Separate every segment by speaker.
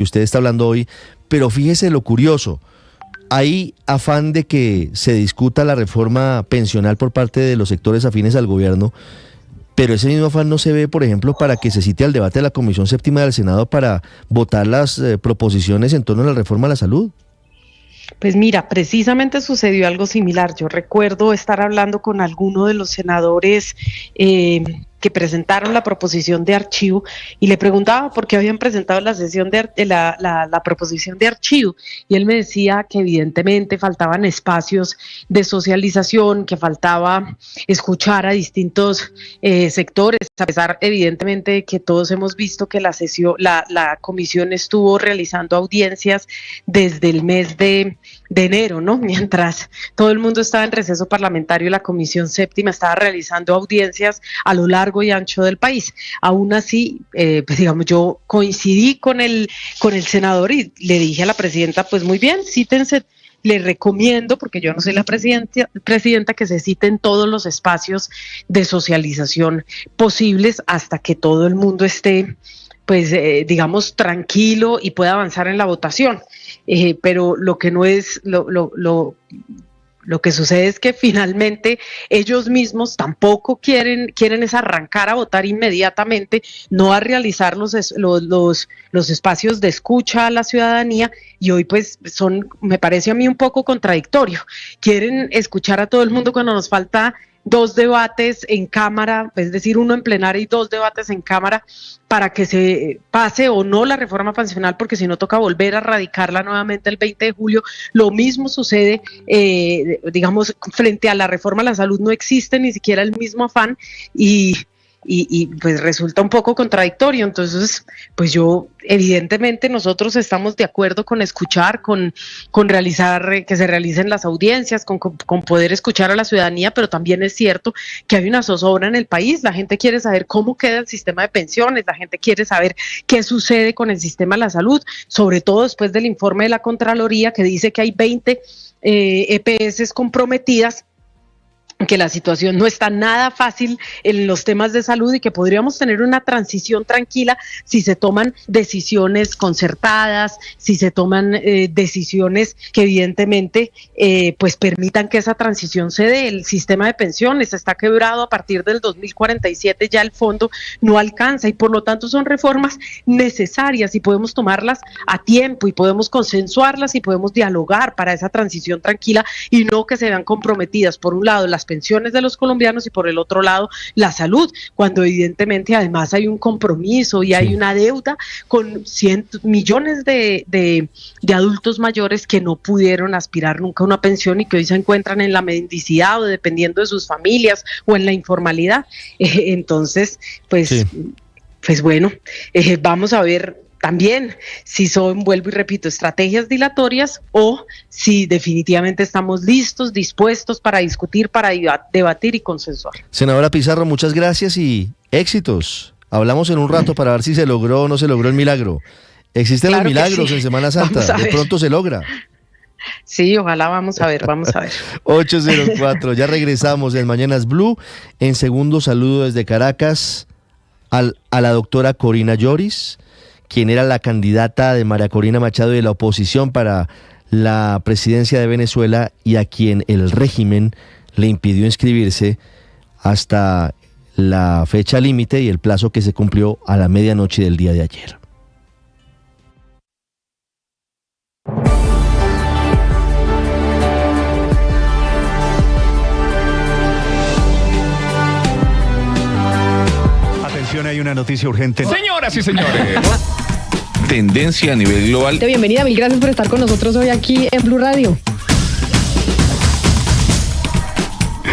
Speaker 1: que usted está hablando hoy, pero fíjese lo curioso. Hay afán de que se discuta la reforma pensional por parte de los sectores afines al gobierno, pero ese mismo afán no se ve, por ejemplo, para que se cite al debate de la Comisión Séptima del Senado para votar las proposiciones en torno a la reforma a la salud.
Speaker 2: Pues mira, precisamente sucedió algo similar. Yo recuerdo estar hablando con alguno de los senadores que presentaron la proposición de archivo y le preguntaba por qué habían presentado la proposición de archivo, y él me decía que evidentemente faltaban espacios de socialización, que faltaba escuchar a distintos sectores, a pesar evidentemente de que todos hemos visto que la comisión estuvo realizando audiencias desde el mes de enero, ¿no? Mientras todo el mundo estaba en receso parlamentario, la Comisión Séptima estaba realizando audiencias a lo largo y ancho del país. Aún así, pues digamos, yo coincidí con el senador y le dije a la presidenta, pues muy bien, cítense, le recomiendo, porque yo no soy la presidenta, que se citen todos los espacios de socialización posibles hasta que todo el mundo esté, pues digamos, tranquilo y pueda avanzar en la votación. Pero lo que no es, lo que sucede es que finalmente ellos mismos tampoco quieren es arrancar a votar inmediatamente, no a realizar los espacios de escucha a la ciudadanía, y hoy pues me parece a mí un poco contradictorio. Quieren escuchar a todo el mundo cuando nos falta 2 debates en Cámara, es decir, 1 en plenaria y 2 debates en Cámara, para que se pase o no la reforma pensional, porque si no toca volver a radicarla nuevamente el 20 de julio. Lo mismo sucede, digamos, frente a la reforma a la salud, no existe ni siquiera el mismo afán y pues resulta un poco contradictorio. Entonces, pues yo, evidentemente nosotros estamos de acuerdo con escuchar, con realizar, que se realicen las audiencias, con poder escuchar a la ciudadanía, pero también es cierto que hay una zozobra en el país. La gente quiere saber cómo queda el sistema de pensiones, la gente quiere saber qué sucede con el sistema de la salud, sobre todo después del informe de la Contraloría que dice que hay 20 EPS comprometidas, que la situación no está nada fácil en los temas de salud y que podríamos tener una transición tranquila si se toman decisiones concertadas, si se toman decisiones que evidentemente pues permitan que esa transición se dé. El sistema de pensiones está quebrado a partir del 2047, ya el fondo no alcanza y por lo tanto son reformas necesarias y podemos tomarlas a tiempo y podemos consensuarlas y podemos dialogar para esa transición tranquila y no que se vean comprometidas por un lado las pensiones de los colombianos y por el otro lado la salud, cuando evidentemente además hay un compromiso y hay una deuda con millones de adultos mayores que no pudieron aspirar nunca a una pensión y que hoy se encuentran en la mendicidad o dependiendo de sus familias o en la informalidad. Entonces, pues bueno, vamos a ver también si son, vuelvo y repito, estrategias dilatorias o si definitivamente estamos listos, dispuestos para discutir, para debatir y consensuar.
Speaker 1: Senadora Pizarro, muchas gracias y éxitos. Hablamos en un rato para ver si se logró o no se logró el milagro. Existen los milagros en Semana Santa, de pronto se logra.
Speaker 2: Sí, ojalá, vamos a ver.
Speaker 1: 8:04, ya regresamos en Mañanas Blue. En segundo saludo desde Caracas a la doctora Corina Lloris, quien era la candidata de María Corina Machado de la oposición para la presidencia de Venezuela y a quien el régimen le impidió inscribirse hasta la fecha límite y el plazo que se cumplió a la medianoche del día de ayer.
Speaker 3: Atención, hay una noticia urgente.
Speaker 4: Señoras y señores.
Speaker 5: Tendencia a nivel global.
Speaker 6: Bienvenida, mil gracias por estar con nosotros hoy aquí en Blue Radio.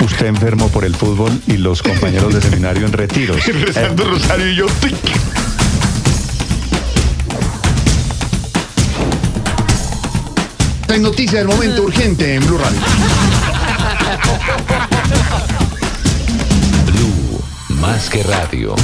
Speaker 3: Usted enfermo por el fútbol y los compañeros de seminario en retiros.
Speaker 4: Rezando rosario y yo.
Speaker 7: En noticia del momento urgente en Blue Radio.
Speaker 5: Blue, más que radio.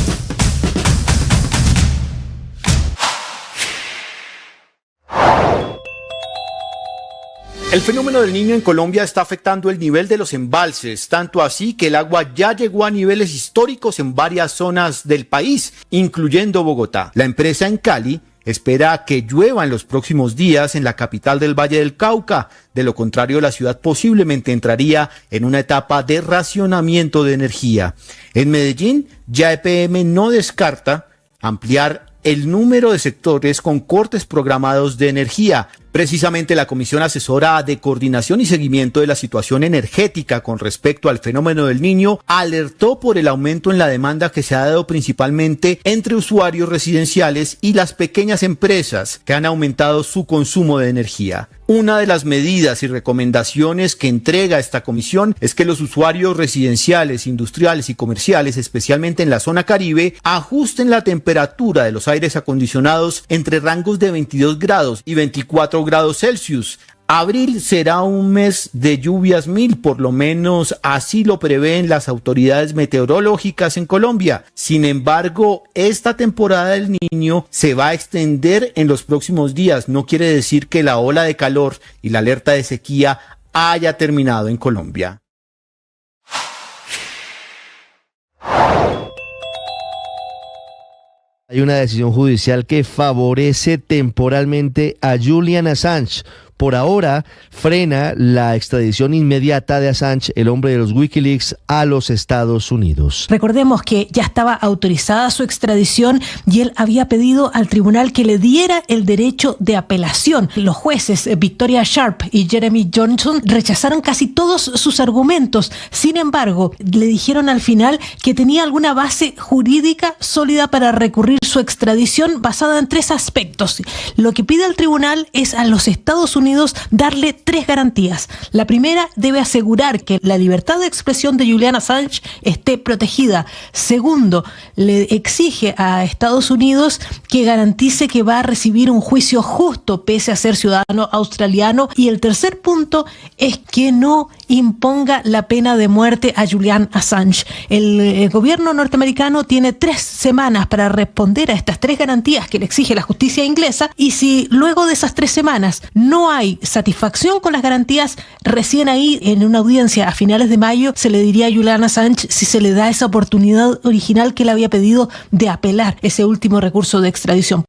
Speaker 8: El fenómeno del Niño en Colombia está afectando el nivel de los embalses, tanto así que el agua ya llegó a niveles históricos en varias zonas del país, incluyendo Bogotá. La empresa en Cali espera que llueva en los próximos días en la capital del Valle del Cauca. De lo contrario, la ciudad posiblemente entraría en una etapa de racionamiento de energía. En Medellín, ya EPM no descarta ampliar el número de sectores con cortes programados de energía. Precisamente la Comisión Asesora de Coordinación y Seguimiento de la Situación Energética con respecto al fenómeno del Niño alertó por el aumento en la demanda que se ha dado principalmente entre usuarios residenciales y las pequeñas empresas que han aumentado su consumo de energía. Una de las medidas y recomendaciones que entrega esta comisión es que los usuarios residenciales, industriales y comerciales, especialmente en la zona Caribe, ajusten la temperatura de los aires acondicionados entre rangos de 22 grados y 24 grados Celsius. Abril será un mes de lluvias 1000, por lo menos así lo prevén las autoridades meteorológicas en Colombia. Sin embargo, esta temporada del Niño se va a extender en los próximos días. No quiere decir que la ola de calor y la alerta de sequía haya terminado en Colombia.
Speaker 1: Hay una decisión judicial que favorece temporalmente a Julian Assange. Por ahora, frena la extradición inmediata de Assange, el hombre de los Wikileaks, a los Estados Unidos.
Speaker 9: Recordemos que ya estaba autorizada su extradición y él había pedido al tribunal que le diera el derecho de apelación. Los jueces Victoria Sharp y Jeremy Johnson rechazaron casi todos sus argumentos. Sin embargo, le dijeron al final que tenía alguna base jurídica sólida para recurrir su extradición basada en 3 aspectos. Lo que pide el tribunal es a los Estados Unidos darle 3 garantías. La primera, debe asegurar que la libertad de expresión de Julian Assange esté protegida. Segundo, le exige a Estados Unidos que garantice que va a recibir un juicio justo pese a ser ciudadano australiano. Y el tercer punto es que no imponga la pena de muerte a Julian Assange. El gobierno norteamericano tiene 3 semanas para responder a estas 3 garantías que le exige la justicia inglesa, y si luego de esas 3 semanas no hay satisfacción con las garantías, recién ahí en una audiencia a finales de mayo se le diría a Julian Assange si se le da esa oportunidad original que él había pedido de apelar ese último recurso de extradición.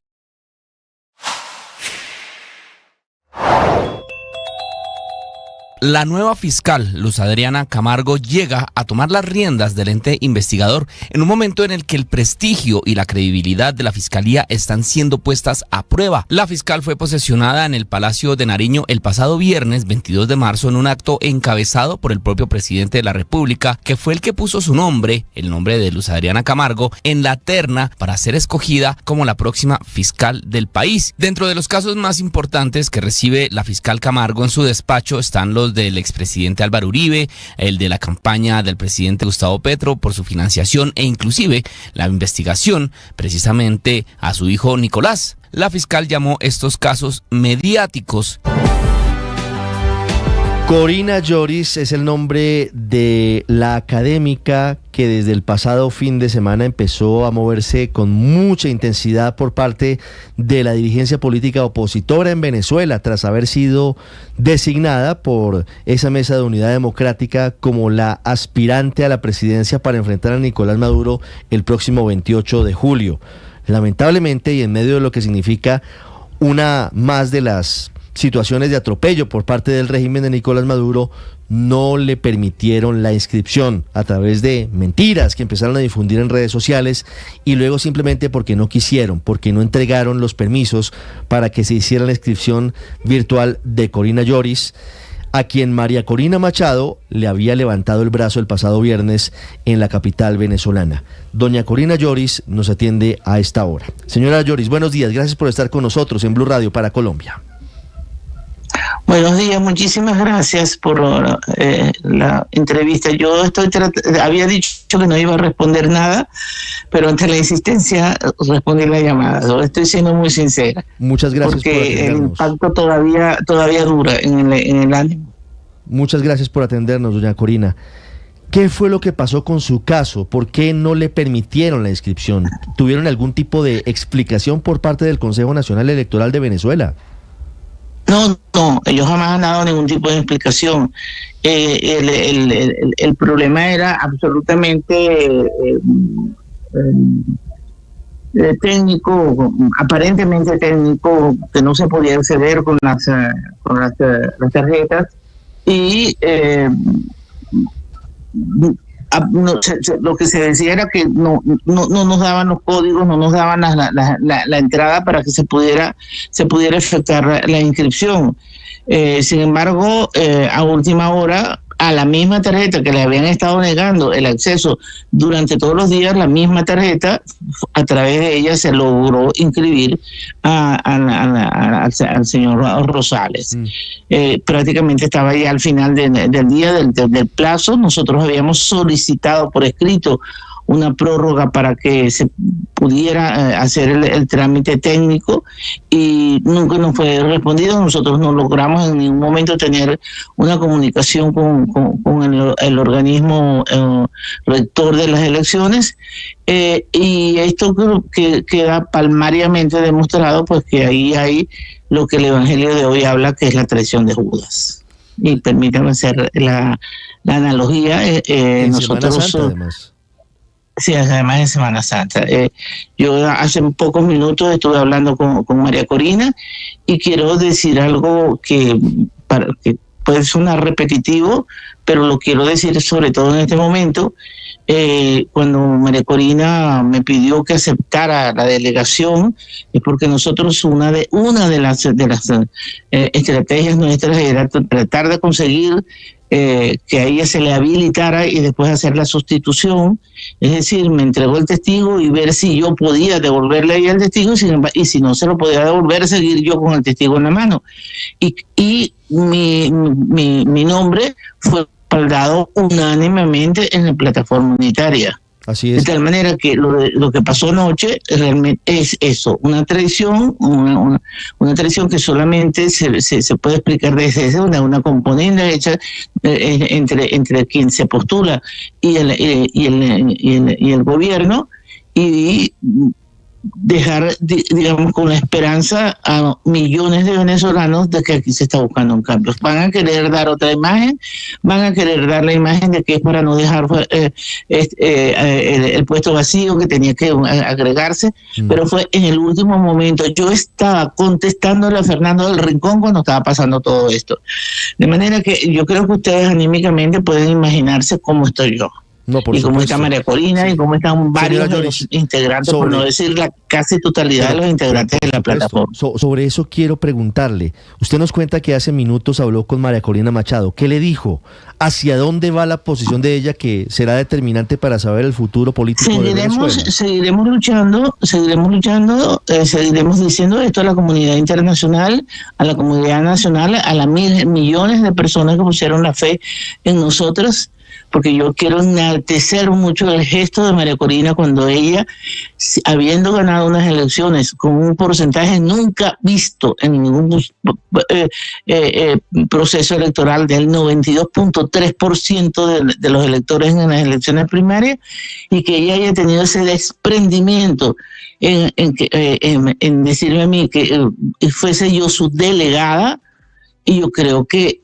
Speaker 10: La nueva fiscal, Luz Adriana Camargo, llega a tomar las riendas del ente investigador en un momento en el que el prestigio y la credibilidad de la fiscalía están siendo puestas a prueba. La fiscal fue posesionada en el Palacio de Nariño el pasado viernes 22 de marzo en un acto encabezado por el propio presidente de la República, que fue el que puso su nombre, el nombre de Luz Adriana Camargo, en la terna para ser escogida como la próxima fiscal del país. Dentro de los casos más importantes que recibe la fiscal Camargo en su despacho están los del expresidente Álvaro Uribe, el de la campaña del presidente Gustavo Petro por su financiación e inclusive la investigación precisamente a su hijo Nicolás. La fiscal llamó estos casos mediáticos.
Speaker 1: Corina Lloris es el nombre de la académica que desde el pasado fin de semana empezó a moverse con mucha intensidad por parte de la dirigencia política opositora en Venezuela, tras haber sido designada por esa mesa de unidad democrática como la aspirante a la presidencia para enfrentar a Nicolás Maduro el próximo 28 de julio. Lamentablemente, y en medio de lo que significa una más de las situaciones de atropello por parte del régimen de Nicolás Maduro, no le permitieron la inscripción a través de mentiras que empezaron a difundir en redes sociales, y luego simplemente porque no quisieron, porque no entregaron los permisos para que se hiciera la inscripción virtual de Corina Lloris, a quien María Corina Machado le había levantado el brazo el pasado viernes en la capital venezolana. Doña Corina Lloris nos atiende a esta hora. Señora Lloris, buenos días, gracias por estar con nosotros en Blue Radio para Colombia.
Speaker 11: Buenos días, muchísimas gracias por la entrevista. Yo había dicho que no iba a responder nada, pero ante la insistencia respondí la llamada. Estoy siendo muy sincera.
Speaker 1: Muchas gracias por atendernos.
Speaker 11: Porque el impacto todavía dura en el ánimo.
Speaker 1: Muchas gracias por atendernos, doña Corina. ¿Qué fue lo que pasó con su caso? ¿Por qué no le permitieron la inscripción? ¿Tuvieron algún tipo de explicación por parte del Consejo Nacional Electoral de Venezuela?
Speaker 11: No, ellos jamás han dado ningún tipo de explicación. El problema era absolutamente técnico, aparentemente técnico, que no se podía acceder con las tarjetas, y lo que se decía era que no nos daban los códigos, no nos daban la entrada para que se pudiera efectuar la inscripción. Sin embargo, a última hora, a la misma tarjeta que le habían estado negando el acceso durante todos los días, la misma tarjeta, a través de ella se logró inscribir al señor Rosales. Prácticamente estaba ya al final del día del plazo. Nosotros habíamos solicitado por escrito una prórroga para que se pudiera hacer el trámite técnico, y nunca nos fue respondido. Nosotros no logramos en ningún momento tener una comunicación con el organismo rector de las elecciones, y esto creo que queda palmariamente demostrado, pues que ahí hay lo que el Evangelio de hoy habla, que es la traición de Judas. Y permítanme hacer la analogía. Nosotros
Speaker 1: Semana Santa, además.
Speaker 11: Sí, además de Semana Santa. Yo hace pocos minutos estuve hablando con María Corina, y quiero decir algo que puede sonar repetitivo, pero lo quiero decir sobre todo en este momento. Cuando María Corina me pidió que aceptara la delegación, es porque nosotros una de las estrategias nuestras era tratar de conseguir que a ella se le habilitara y después hacer la sustitución. Es decir, me entregó el testigo y ver si yo podía devolverle a ella el testigo, y si no se lo podía devolver, seguir yo con el testigo en la mano. Y mi nombre fue respaldado unánimemente en la plataforma unitaria.
Speaker 1: Así es.
Speaker 11: De tal manera que lo que pasó anoche realmente es eso, una traición, una traición que solamente se puede explicar desde una componente hecha entre quien se postula y el gobierno, y dejar, digamos, con la esperanza a millones de venezolanos de que aquí se está buscando un cambio. Van a querer dar otra imagen, van a querer dar la imagen de que es para no dejar el puesto vacío que tenía que agregarse, pero fue en el último momento. Yo estaba contestándole a Fernando del Rincón cuando estaba pasando todo esto. De manera que yo creo que ustedes anímicamente pueden imaginarse cómo estoy yo.
Speaker 1: No, por
Speaker 11: y cómo
Speaker 1: supuesto.
Speaker 11: está María Corina, y cómo están varios de los integrantes, por no decir la casi totalidad de los integrantes de la plataforma.
Speaker 1: Sobre eso quiero preguntarle. Usted nos cuenta que hace minutos habló con María Corina Machado. ¿Qué le dijo? ¿Hacia dónde va la posición de ella, que será determinante para saber el futuro político de Venezuela?
Speaker 11: Seguiremos luchando, seguiremos diciendo esto a la comunidad internacional, a la comunidad nacional, a las millones de personas que pusieron la fe en nosotros, porque yo quiero enaltecer mucho el gesto de María Corina cuando ella, habiendo ganado unas elecciones con un porcentaje nunca visto en ningún proceso electoral del 92.3% de los electores en las elecciones primarias, y que ella haya tenido ese desprendimiento en decirme a mí que fuese yo su delegada. Y yo creo que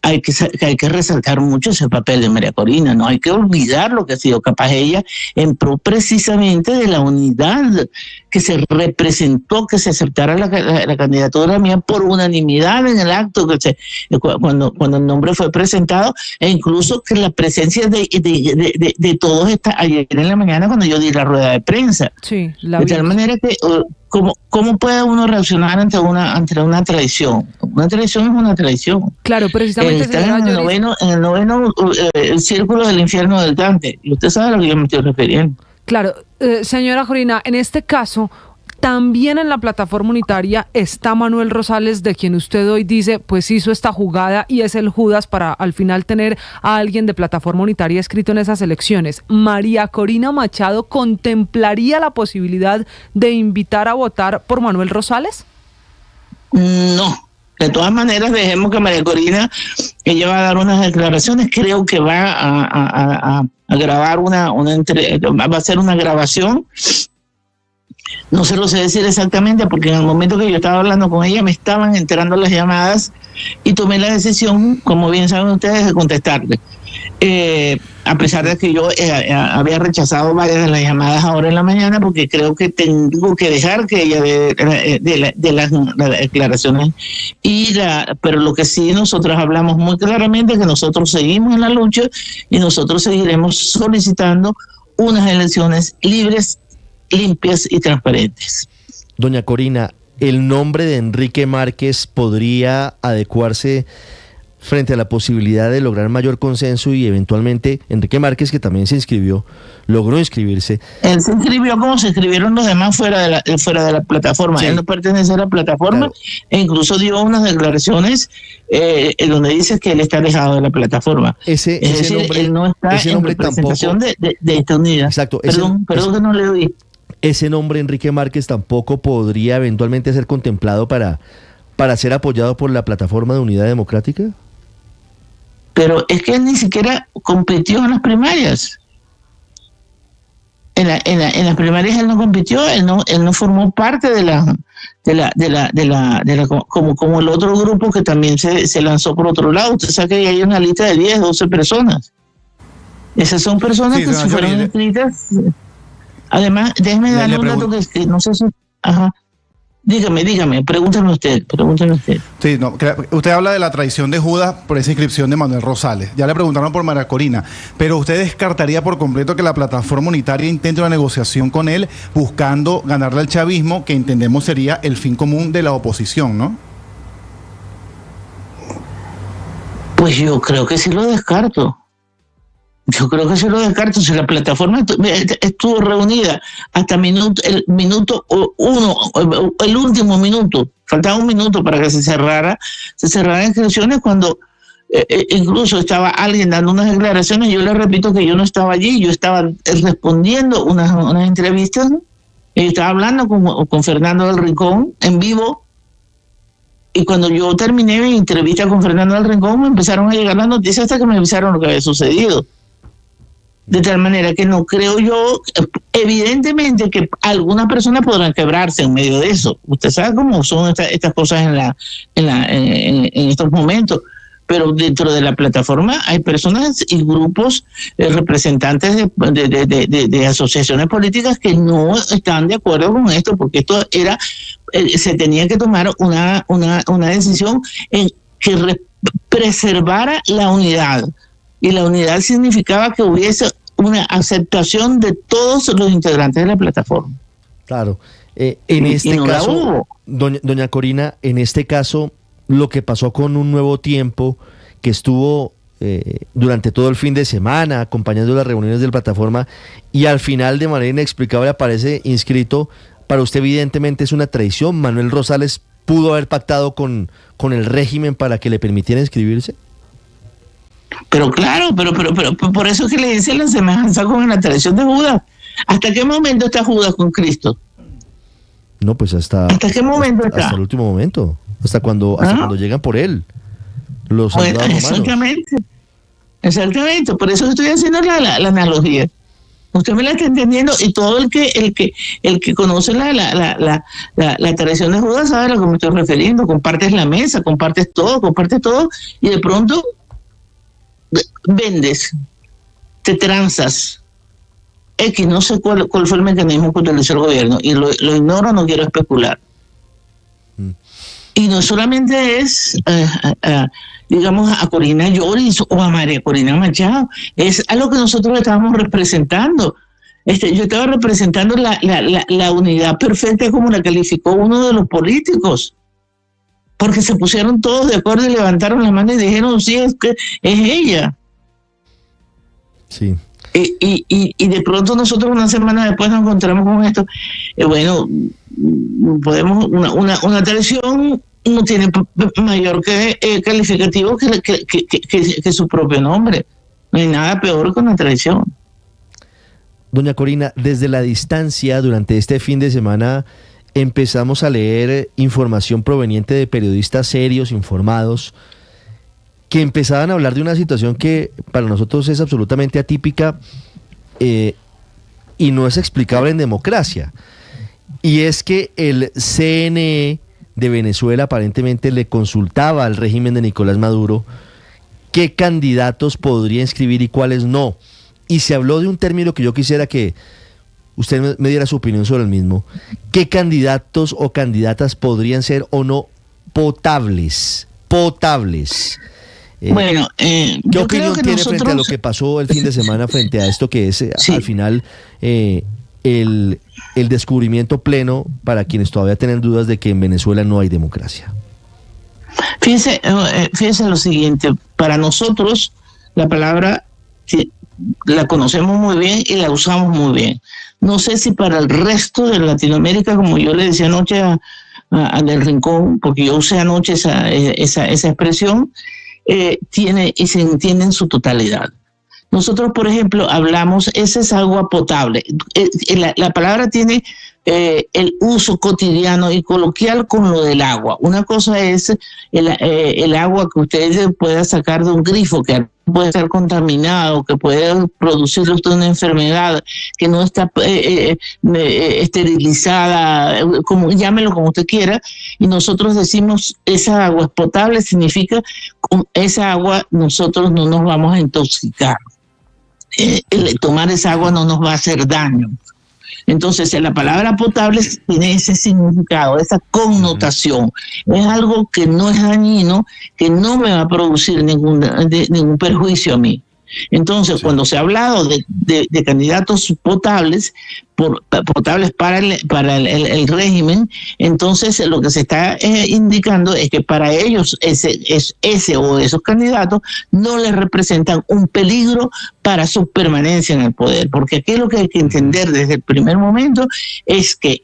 Speaker 11: hay que resaltar mucho ese papel de María Corina. No hay que olvidar lo que ha sido capaz ella en pro precisamente de la unidad que se representó, que se aceptara la candidatura mía por unanimidad en el acto, cuando el nombre fue presentado, e incluso que la presencia de todos ayer en la mañana cuando yo di la rueda de prensa. Sí, de tal manera que ¿cómo puede uno reaccionar ante una traición? Una traición es una traición.
Speaker 6: Claro, precisamente
Speaker 11: está en el noveno el círculo del infierno del Dante, y usted sabe a lo que yo me estoy refiriendo.
Speaker 6: Claro, señora Corina, en este caso, también en la plataforma unitaria está Manuel Rosales, de quien usted hoy dice, pues hizo esta jugada y es el Judas para al final tener a alguien de plataforma unitaria escrito en esas elecciones. ¿María Corina Machado contemplaría la posibilidad de invitar a votar por Manuel Rosales?
Speaker 11: No. De todas maneras, dejemos que María Corina, ella va a dar unas declaraciones, creo que va a grabar va a hacer una grabación. No se lo sé decir exactamente, porque en el momento que yo estaba hablando con ella me estaban entrando las llamadas y tomé la decisión, como bien saben ustedes, de contestarle. a pesar de que yo había rechazado varias de las llamadas ahora en la mañana, porque creo que tengo que dejar que ella de las declaraciones. Pero lo que sí nosotros hablamos muy claramente es que nosotros seguimos en la lucha y nosotros seguiremos solicitando unas elecciones libres, limpias y transparentes.
Speaker 1: Doña Corina, ¿el nombre de Enrique Márquez podría adecuarse frente a la posibilidad de lograr mayor consenso y eventualmente Enrique Márquez, que también se inscribió, logró inscribirse?
Speaker 11: Él se inscribió como se inscribieron los demás fuera de la plataforma. Sí. Él no pertenece a la plataforma, claro. E incluso dio unas declaraciones donde dice que él está alejado de la plataforma.
Speaker 1: Ese nombre,
Speaker 11: él no está en representación tampoco, de esta unidad.
Speaker 1: Exacto.
Speaker 11: Perdón que no le oí.
Speaker 1: Ese nombre, Enrique Márquez, tampoco podría eventualmente ser contemplado para ser apoyado por la plataforma de Unidad Democrática.
Speaker 11: Pero es que él ni siquiera compitió en las primarias. En las primarias él no compitió, él no formó parte como el otro grupo que también se lanzó por otro lado. Usted sabe que hay una lista de 10, 12 personas. Esas son personas que se fueron inscritas. Además, déjeme darle un dato que no sé si... Ajá. Dígame, pregúntame usted.
Speaker 7: Sí, no, usted habla de la traición de Judas por esa inscripción de Manuel Rosales. Ya le preguntaron por María Corina, pero usted descartaría por completo que la plataforma unitaria intente una negociación con él buscando ganarle al chavismo, que entendemos sería el fin común de la oposición, ¿no?
Speaker 11: Pues yo creo que sí lo descarto. Si la plataforma estuvo reunida hasta el minuto uno, el último minuto, faltaba un minuto para que se cerraran inscripciones, cuando incluso estaba alguien dando unas declaraciones. Yo le repito que yo no estaba allí, yo estaba respondiendo unas entrevistas, y yo estaba hablando con Fernando del Rincón en vivo. Y cuando yo terminé mi entrevista con Fernando del Rincón, me empezaron a llegar las noticias hasta que me avisaron lo que había sucedido. De tal manera que no creo yo, evidentemente que algunas personas podrán quebrarse en medio de eso. Usted sabe cómo son estas cosas en estos momentos. Pero dentro de la plataforma hay personas y grupos, representantes de asociaciones políticas que no están de acuerdo con esto, porque esto se tenía que tomar una decisión en que preservara la unidad. Y la unidad significaba que hubiese una aceptación de todos los integrantes de la plataforma.
Speaker 1: Claro. En este caso, doña Corina, en este caso, lo que pasó con Un Nuevo Tiempo, que estuvo durante todo el fin de semana acompañando las reuniones de la plataforma y al final de manera inexplicable aparece inscrito, para usted evidentemente es una traición. ¿Manuel Rosales pudo haber pactado con el régimen para que le permitiera inscribirse?
Speaker 11: Pero claro, pero por eso es que le dice la semejanza con la traición de Judas. ¿Hasta qué momento está Judas con Cristo?
Speaker 1: No, pues ¿hasta
Speaker 11: qué momento está?
Speaker 1: Hasta el último momento, hasta cuando llegan por él los soldados romanos. Exactamente, por eso estoy haciendo la analogía. Usted me la está entendiendo, y todo el que conoce la tradición de Judas sabe a lo que me estoy refiriendo. Compartes la mesa, compartes todo, y de pronto vendes, te transas. No sé cuál fue el mecanismo que utilizó el gobierno, y lo ignoro, no quiero especular. Y no solamente es, digamos, a Corina Lloris o a María Corina Machado, es a lo que nosotros estábamos representando. Yo estaba representando la unidad perfecta, como la calificó uno de los políticos, porque se pusieron todos de acuerdo y levantaron la mano y dijeron, sí, es que es ella. Sí.
Speaker 11: Y de pronto nosotros una semana después nos encontramos con esto. Bueno, podemos, una traición no tiene mayor calificativo que su propio nombre. No hay nada peor que una traición.
Speaker 1: Doña Corina, desde la distancia, durante este fin de semana, empezamos a leer información proveniente de periodistas serios, informados, que empezaban a hablar de una situación que para nosotros es absolutamente atípica y no es explicable en democracia. Y es que el CNE de Venezuela aparentemente le consultaba al régimen de Nicolás Maduro qué candidatos podría inscribir y cuáles no. Y se habló de un término que yo quisiera que usted me diera su opinión sobre el mismo. ¿Qué candidatos o candidatas podrían ser o no potables? Potables.
Speaker 11: Bueno,
Speaker 1: ¿qué opinión tiene frente a lo que pasó el fin de semana frente a esto que es al final el descubrimiento pleno para quienes todavía tienen dudas de que en Venezuela no hay democracia?
Speaker 11: Fíjese lo siguiente, para nosotros la palabra la conocemos muy bien y la usamos muy bien. No sé si para el resto de Latinoamérica, como yo le decía anoche a Del Rincón, porque yo usé anoche esa expresión, tiene y se entiende en su totalidad. Nosotros, por ejemplo, hablamos, esa es agua potable. La palabra tiene el uso cotidiano y coloquial con lo del agua. Una cosa es el agua que usted pueda sacar de un grifo, que puede estar contaminado, que puede producirle usted una enfermedad, que no está esterilizada, llámelo como usted quiera, y nosotros decimos esa agua es potable, significa con esa agua nosotros no nos vamos a intoxicar. Tomar esa agua no nos va a hacer daño. Entonces, la palabra potable tiene ese significado, esa connotación. Es algo que no es dañino, que no me va a producir ningún perjuicio a mí. Entonces, cuando se ha hablado de candidatos potables, potables para el régimen, entonces lo que se está indicando es que para ellos ese o esos candidatos no les representan un peligro para su permanencia en el poder, porque aquí lo que hay que entender desde el primer momento es que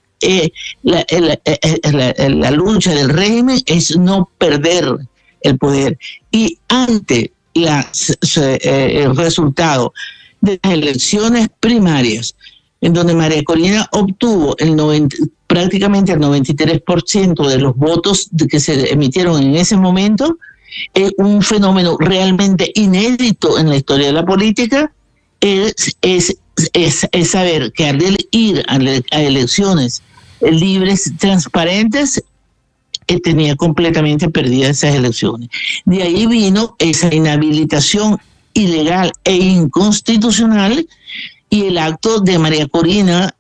Speaker 11: la lucha del régimen es no perder el poder, y ante el resultado de las elecciones primarias, en donde María Corina obtuvo prácticamente el 93% de los votos que se emitieron en ese momento, es un fenómeno realmente inédito en la historia de la política. Es saber que al ir a elecciones libres, transparentes, tenía completamente perdidas esas elecciones. De ahí vino esa inhabilitación ilegal e inconstitucional y el acto de María Corina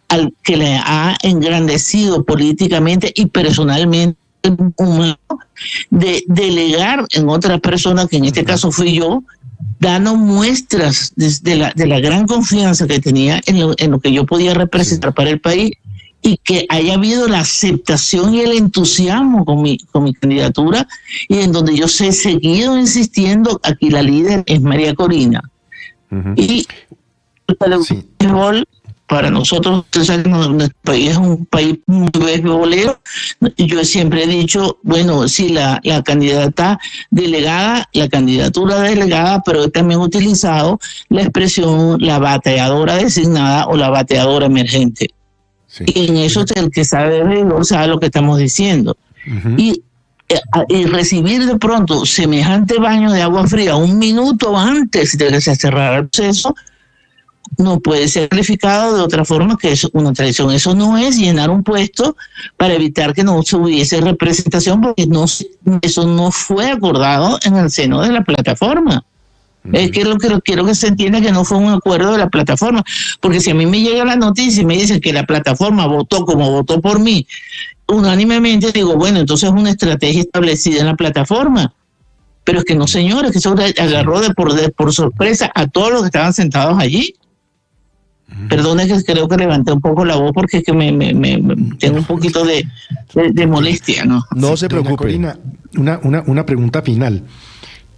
Speaker 11: al que le ha engrandecido políticamente y personalmente de delegar en otra persona, que en este caso fui yo, dando muestras de la gran confianza que tenía en lo que yo podía representar para el país, y que haya habido la aceptación y el entusiasmo con mi candidatura, y en donde yo he seguido insistiendo, aquí la líder es María Corina. Y el béisbol, para nosotros, nuestro país es un país muy beisbolero. Yo siempre he dicho, bueno, sí, la candidatura delegada, pero he también utilizado la expresión la bateadora designada o la bateadora emergente. Sí. Y en eso el que sabe béisbol sabe lo que estamos diciendo. Y recibir de pronto semejante baño de agua fría un minuto antes de que se cerrara el proceso no puede ser calificado de otra forma que es una traición. Eso no es llenar un puesto para evitar que no se hubiese representación, porque eso no fue acordado en el seno de la plataforma. Es que lo que quiero que se entienda, que no fue un acuerdo de la plataforma, porque si a mí me llega la noticia y me dicen que la plataforma votó como votó por mí unánimemente, digo, bueno, entonces es una estrategia establecida en la plataforma. Pero es que no, señores, que eso agarró por sorpresa a todos los que estaban sentados allí. Perdone que creo que levanté un poco la voz, porque es que me tengo un poquito de molestia, ¿no?
Speaker 1: No se preocupe.
Speaker 12: Corina, una pregunta final.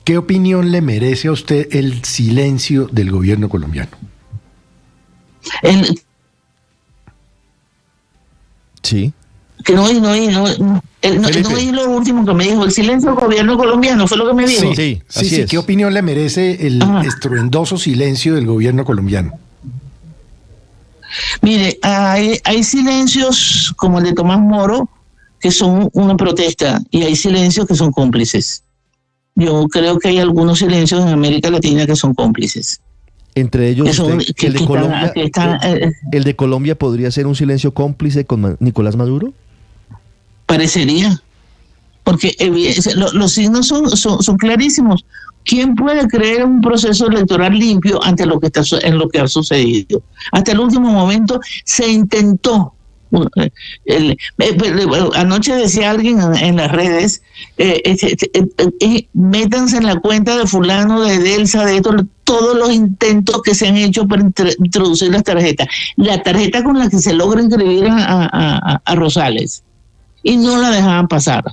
Speaker 12: ¿Qué opinión le merece a usted el silencio del gobierno colombiano?
Speaker 1: Sí.
Speaker 11: Que no oí lo último que me dijo. El silencio del gobierno colombiano fue lo que me dijo.
Speaker 1: Sí.
Speaker 12: ¿Qué opinión le merece el estruendoso silencio del gobierno colombiano?
Speaker 11: Mire, hay silencios como el de Tomás Moro, que son una protesta, y hay silencios que son cómplices. Yo creo que hay algunos silencios en América Latina que son cómplices.
Speaker 1: Entre ellos, ¿el de Colombia podría ser un silencio cómplice con Nicolás Maduro?
Speaker 11: Parecería. porque los signos son clarísimos. ¿Quién puede creer un proceso electoral limpio ante lo que ha sucedido? Hasta el último momento se intentó. Anoche decía alguien en las redes, métanse en la cuenta de fulano, de Delsa, de todos los intentos que se han hecho para introducir las tarjetas. La tarjeta con la que se logra inscribir a Rosales, y no la dejaban pasar.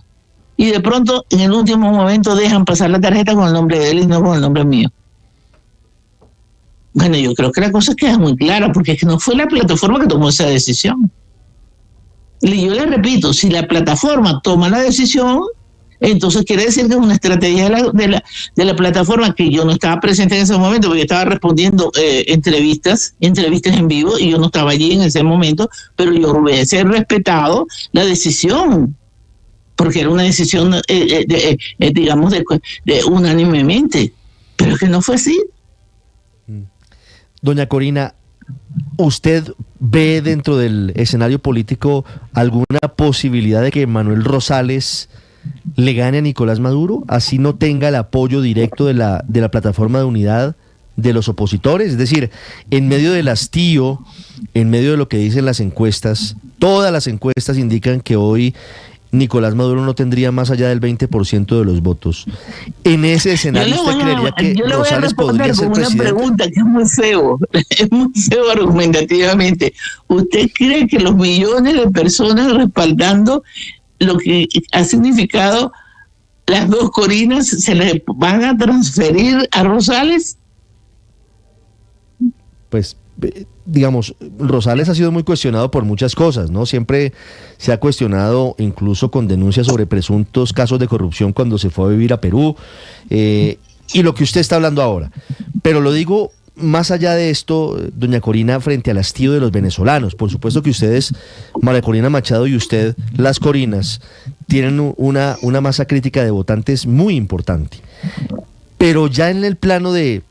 Speaker 11: Y de pronto, en el último momento, dejan pasar la tarjeta con el nombre de él y no con el nombre mío. Bueno, yo creo que la cosa queda muy clara, porque es que no fue la plataforma que tomó esa decisión. Y yo le repito, si la plataforma toma la decisión, entonces quiere decir que es una estrategia de la plataforma, que yo no estaba presente en ese momento, porque estaba respondiendo entrevistas en vivo, y yo no estaba allí en ese momento, pero yo hubiese respetado la decisión, porque era una decisión, digamos, de unánimemente, pero es que no fue así.
Speaker 1: Doña Corina, ¿usted ve dentro del escenario político alguna posibilidad de que Manuel Rosales le gane a Nicolás Maduro, así no tenga el apoyo directo de la plataforma de unidad de los opositores? Es decir, en medio del hastío, en medio de lo que dicen las encuestas, todas las encuestas indican que hoy Nicolás Maduro no tendría más allá del 20% de los votos. En ese escenario, ¿usted creería que Rosales podría ser presidente?
Speaker 11: Una pregunta que es muy feo argumentativamente. ¿Usted cree que los millones de personas respaldando lo que ha significado las dos Corinas se le van a transferir a Rosales?
Speaker 1: Pues, digamos, Rosales ha sido muy cuestionado por muchas cosas, ¿no? Siempre se ha cuestionado, incluso con denuncias sobre presuntos casos de corrupción cuando se fue a vivir a Perú, y lo que usted está hablando ahora. Pero lo digo más allá de esto, doña Corina, frente al hastío de los venezolanos. Por supuesto que ustedes, María Corina Machado y usted, las Corinas, tienen una masa crítica de votantes muy importante. Pero ya en el plano de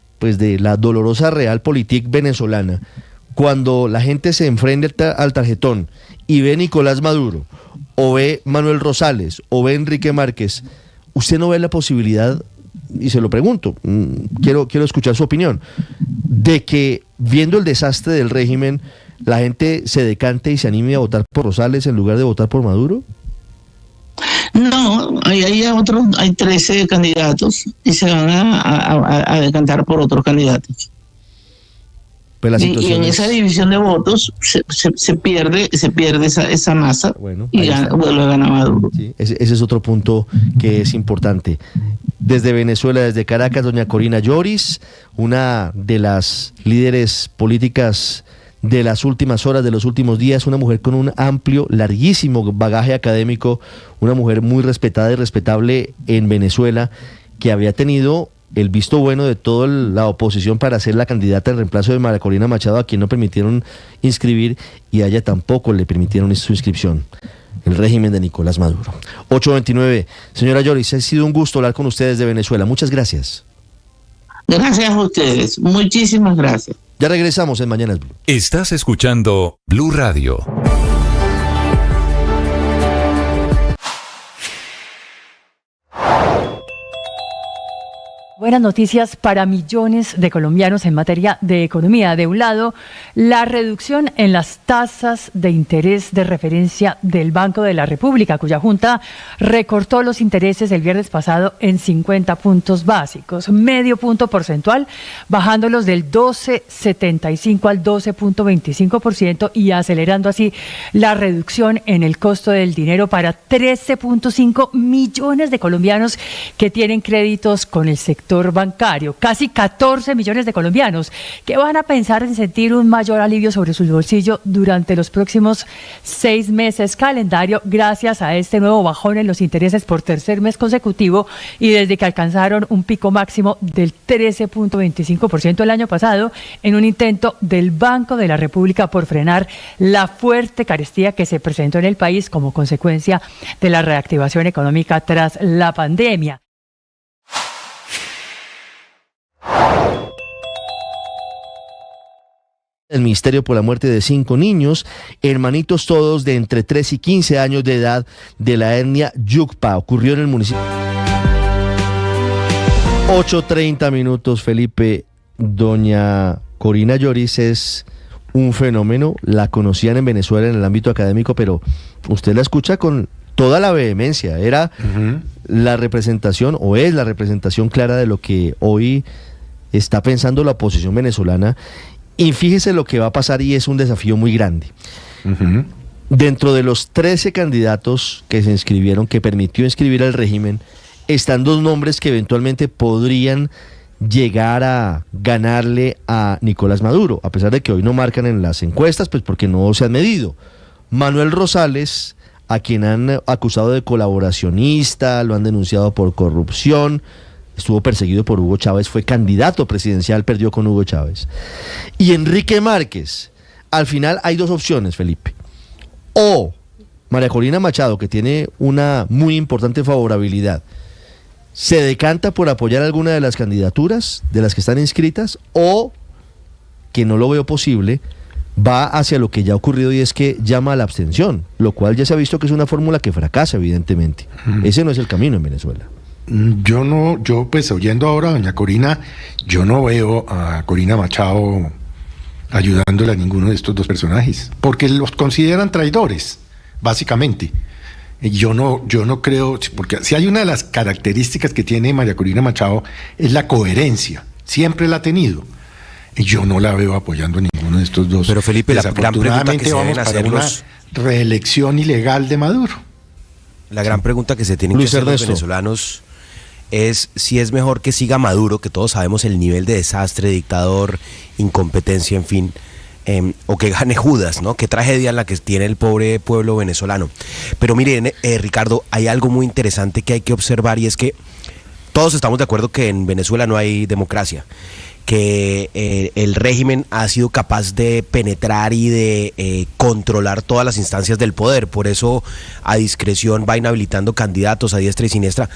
Speaker 1: la dolorosa realpolitik venezolana, cuando la gente se enfrenta al tarjetón y ve Nicolás Maduro, o ve Manuel Rosales, o ve Enrique Márquez, ¿usted no ve la posibilidad, y se lo pregunto, quiero escuchar su opinión, de que viendo el desastre del régimen, la gente se decante y se anime a votar por Rosales en lugar de votar por Maduro?
Speaker 11: No, hay 13 candidatos y se van a decantar por otros candidatos.
Speaker 1: Pues
Speaker 11: y en esa división de votos se pierde esa masa,
Speaker 1: bueno,
Speaker 11: y vuelve a ganar Maduro.
Speaker 1: Sí, ese es otro punto que es importante. Desde Venezuela, desde Caracas, doña Corina Lloris, una de las líderes políticas de las últimas horas, de los últimos días, una mujer con un amplio, larguísimo bagaje académico, una mujer muy respetada y respetable en Venezuela, que había tenido el visto bueno de toda la oposición para ser la candidata en reemplazo de María Corina Machado, a quien no permitieron inscribir, y a ella tampoco le permitieron su inscripción. El régimen de Nicolás Maduro. 8:29. Señora Lloris, ha sido un gusto hablar con ustedes de Venezuela. Muchas gracias.
Speaker 11: Gracias a ustedes. Muchísimas gracias.
Speaker 1: Ya regresamos en Mañanas Blue.
Speaker 5: Estás escuchando Blue Radio.
Speaker 13: Buenas noticias para millones de colombianos en materia de economía. De un lado, la reducción en las tasas de interés de referencia del Banco de la República, cuya Junta recortó los intereses el viernes pasado en 50 puntos básicos, medio punto porcentual, bajándolos del 12,75 al 12,25% y acelerando así la reducción en el costo del dinero para 13,5 millones de colombianos que tienen créditos con el sector bancario, casi 14 millones de colombianos que van a pensar en sentir un mayor alivio sobre su bolsillo durante los próximos 6 meses calendario, gracias a este nuevo bajón en los intereses por tercer mes consecutivo, y desde que alcanzaron un pico máximo del 13,25% el año pasado, en un intento del Banco de la República por frenar la fuerte carestía que se presentó en el país como consecuencia de la reactivación económica tras la pandemia.
Speaker 1: El misterio por la muerte de 5 niños, hermanitos todos de entre 3 y 15 años de edad, de la etnia Yukpa. Ocurrió en el municipio. 8:30 minutos, Felipe. Doña Corina Lloris es un fenómeno. La conocían en Venezuela en el ámbito académico, pero usted la escucha con toda la vehemencia. Era la representación, o es la representación clara de lo que hoy está pensando la oposición venezolana. Y fíjese lo que va a pasar, y es un desafío muy grande. Dentro de los 13 candidatos que se inscribieron, que permitió inscribir al régimen, están 2 nombres que eventualmente podrían llegar a ganarle a Nicolás Maduro, a pesar de que hoy no marcan en las encuestas, pues porque no se han medido. Manuel Rosales, a quien han acusado de colaboracionista, lo han denunciado por corrupción, estuvo perseguido por Hugo Chávez, fue candidato presidencial, perdió con Hugo Chávez. Y Enrique Márquez. Al final hay 2 opciones, Felipe. O María Corina Machado, que tiene una muy importante favorabilidad, se decanta por apoyar alguna de las candidaturas de las que están inscritas, o, que no lo veo posible, va hacia lo que ya ha ocurrido, y es que llama a la abstención, lo cual ya se ha visto que es una fórmula que fracasa, evidentemente. Ese no es el camino en Venezuela.
Speaker 12: Yo pues oyendo ahora a doña Corina, yo no veo a Corina Machado ayudándole a ninguno de estos 2 personajes, porque los consideran traidores, básicamente. Yo no creo, porque si hay una de las características que tiene María Corina Machado es la coherencia, siempre la ha tenido. Y yo no la veo apoyando a ninguno de estos 2.
Speaker 14: Pero Felipe, la gran pregunta que se deben hacer
Speaker 12: una reelección ilegal de Maduro.
Speaker 14: La gran pregunta que se tienen que hacer los venezolanos es si es mejor que siga Maduro, que todos sabemos el nivel de desastre, dictador, incompetencia, en fin, o que gane Judas, ¿no? Qué tragedia la que tiene el pobre pueblo venezolano. Pero miren, Ricardo, hay algo muy interesante que hay que observar, y es que todos estamos de acuerdo que en Venezuela no hay democracia, que el régimen ha sido capaz de penetrar y de controlar todas las instancias del poder, por eso a discreción va inhabilitando candidatos a diestra y siniestra,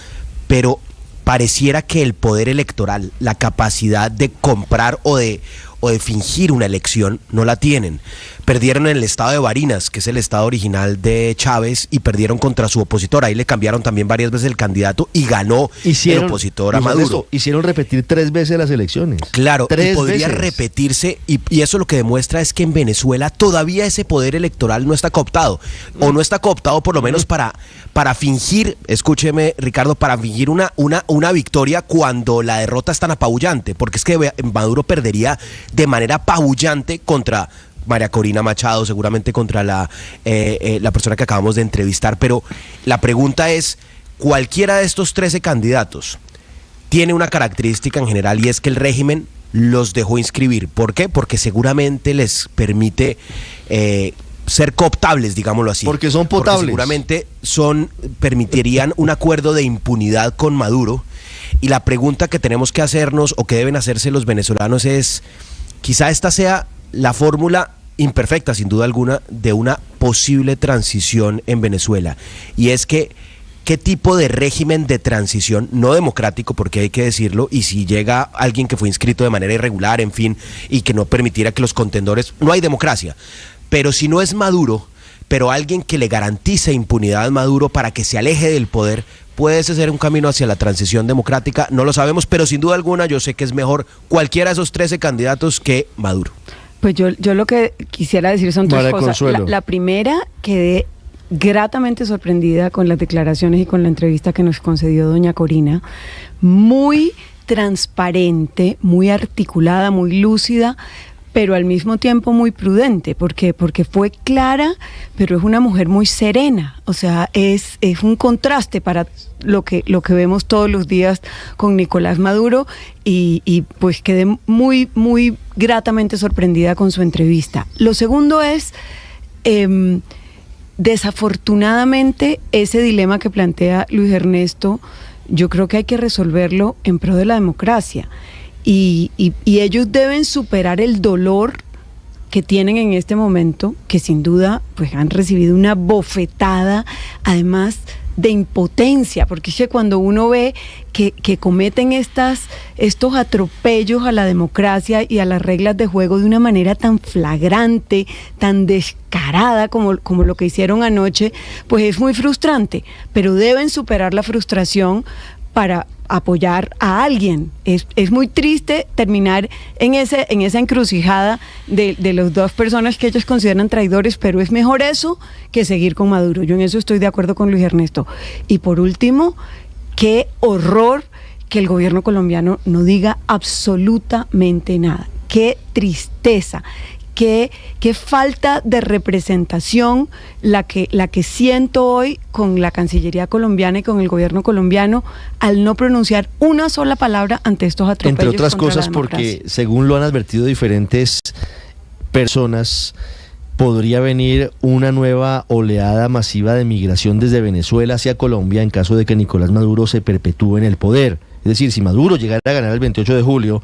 Speaker 14: pero pareciera que el poder electoral, la capacidad de comprar o de fingir una elección, no la tienen. Perdieron en el estado de Barinas, que es el estado original de Chávez, y perdieron contra su opositor. Ahí le cambiaron también varias veces el candidato y ganó el opositor a Maduro.
Speaker 1: Hicieron repetir 3 veces las elecciones.
Speaker 14: Claro, y podría
Speaker 1: veces
Speaker 14: repetirse, y eso lo que demuestra es que en Venezuela todavía ese poder electoral no está cooptado, o no está cooptado por lo menos para fingir, escúcheme Ricardo, para fingir una victoria cuando la derrota es tan apabullante, porque es que Maduro perdería de manera apabullante contra María Corina Machado, seguramente contra la persona que acabamos de entrevistar. Pero la pregunta es, cualquiera de estos 13 candidatos tiene una característica en general, y es que el régimen los dejó inscribir. ¿Por qué? Porque seguramente les permite ser cooptables, digámoslo así.
Speaker 1: Porque son potables.
Speaker 14: Porque seguramente permitirían un acuerdo de impunidad con Maduro. Y la pregunta que tenemos que hacernos, o que deben hacerse los venezolanos, es: quizá esta sea la fórmula imperfecta, sin duda alguna, de una posible transición en Venezuela. Y es que, ¿qué tipo de régimen de transición, no democrático, porque hay que decirlo, y si llega alguien que fue inscrito de manera irregular, en fin, y que no permitiera que los contendores, no hay democracia? Pero si no es Maduro, pero alguien que le garantice impunidad a Maduro para que se aleje del poder, ¿puede ese ser un camino hacia la transición democrática? No lo sabemos, pero sin duda alguna yo sé que es mejor cualquiera de esos 13 candidatos que Maduro.
Speaker 15: Pues yo lo que quisiera decir son 3 cosas. La primera, quedé gratamente sorprendida con las declaraciones y con la entrevista que nos concedió doña Corina. Muy transparente, muy articulada, muy lúcida, pero al mismo tiempo muy prudente. ¿Por qué? Porque fue clara, pero es una mujer muy serena. O sea, es un contraste para lo que vemos todos los días con Nicolás Maduro, y pues quedé muy, muy gratamente sorprendida con su entrevista. Lo segundo es, desafortunadamente, ese dilema que plantea Luis Ernesto, yo creo que hay que resolverlo en pro de la democracia. Y ellos deben superar el dolor que tienen en este momento, que sin duda pues han recibido una bofetada, además impotencia, porque es que cuando uno ve que cometen estos atropellos a la democracia y a las reglas de juego de una manera tan flagrante, tan descarada como lo que hicieron anoche, pues es muy frustrante, pero deben superar la frustración para apoyar a alguien. Es muy triste terminar en esa encrucijada de las dos personas que ellos consideran traidores, pero es mejor eso que seguir con Maduro. Yo en eso estoy de acuerdo con Luis Ernesto. Y por último, qué horror que el gobierno colombiano no diga absolutamente nada. Qué tristeza. Qué falta de representación la que siento hoy con la Cancillería colombiana y con el gobierno colombiano al no pronunciar una sola palabra ante estos atropellos.
Speaker 1: Entre otras
Speaker 15: contra
Speaker 1: cosas porque, según lo han advertido diferentes personas, podría venir una nueva oleada masiva de migración desde Venezuela hacia Colombia en caso de que Nicolás Maduro se perpetúe en el poder. Es decir, si Maduro llegara a ganar el 28 de julio,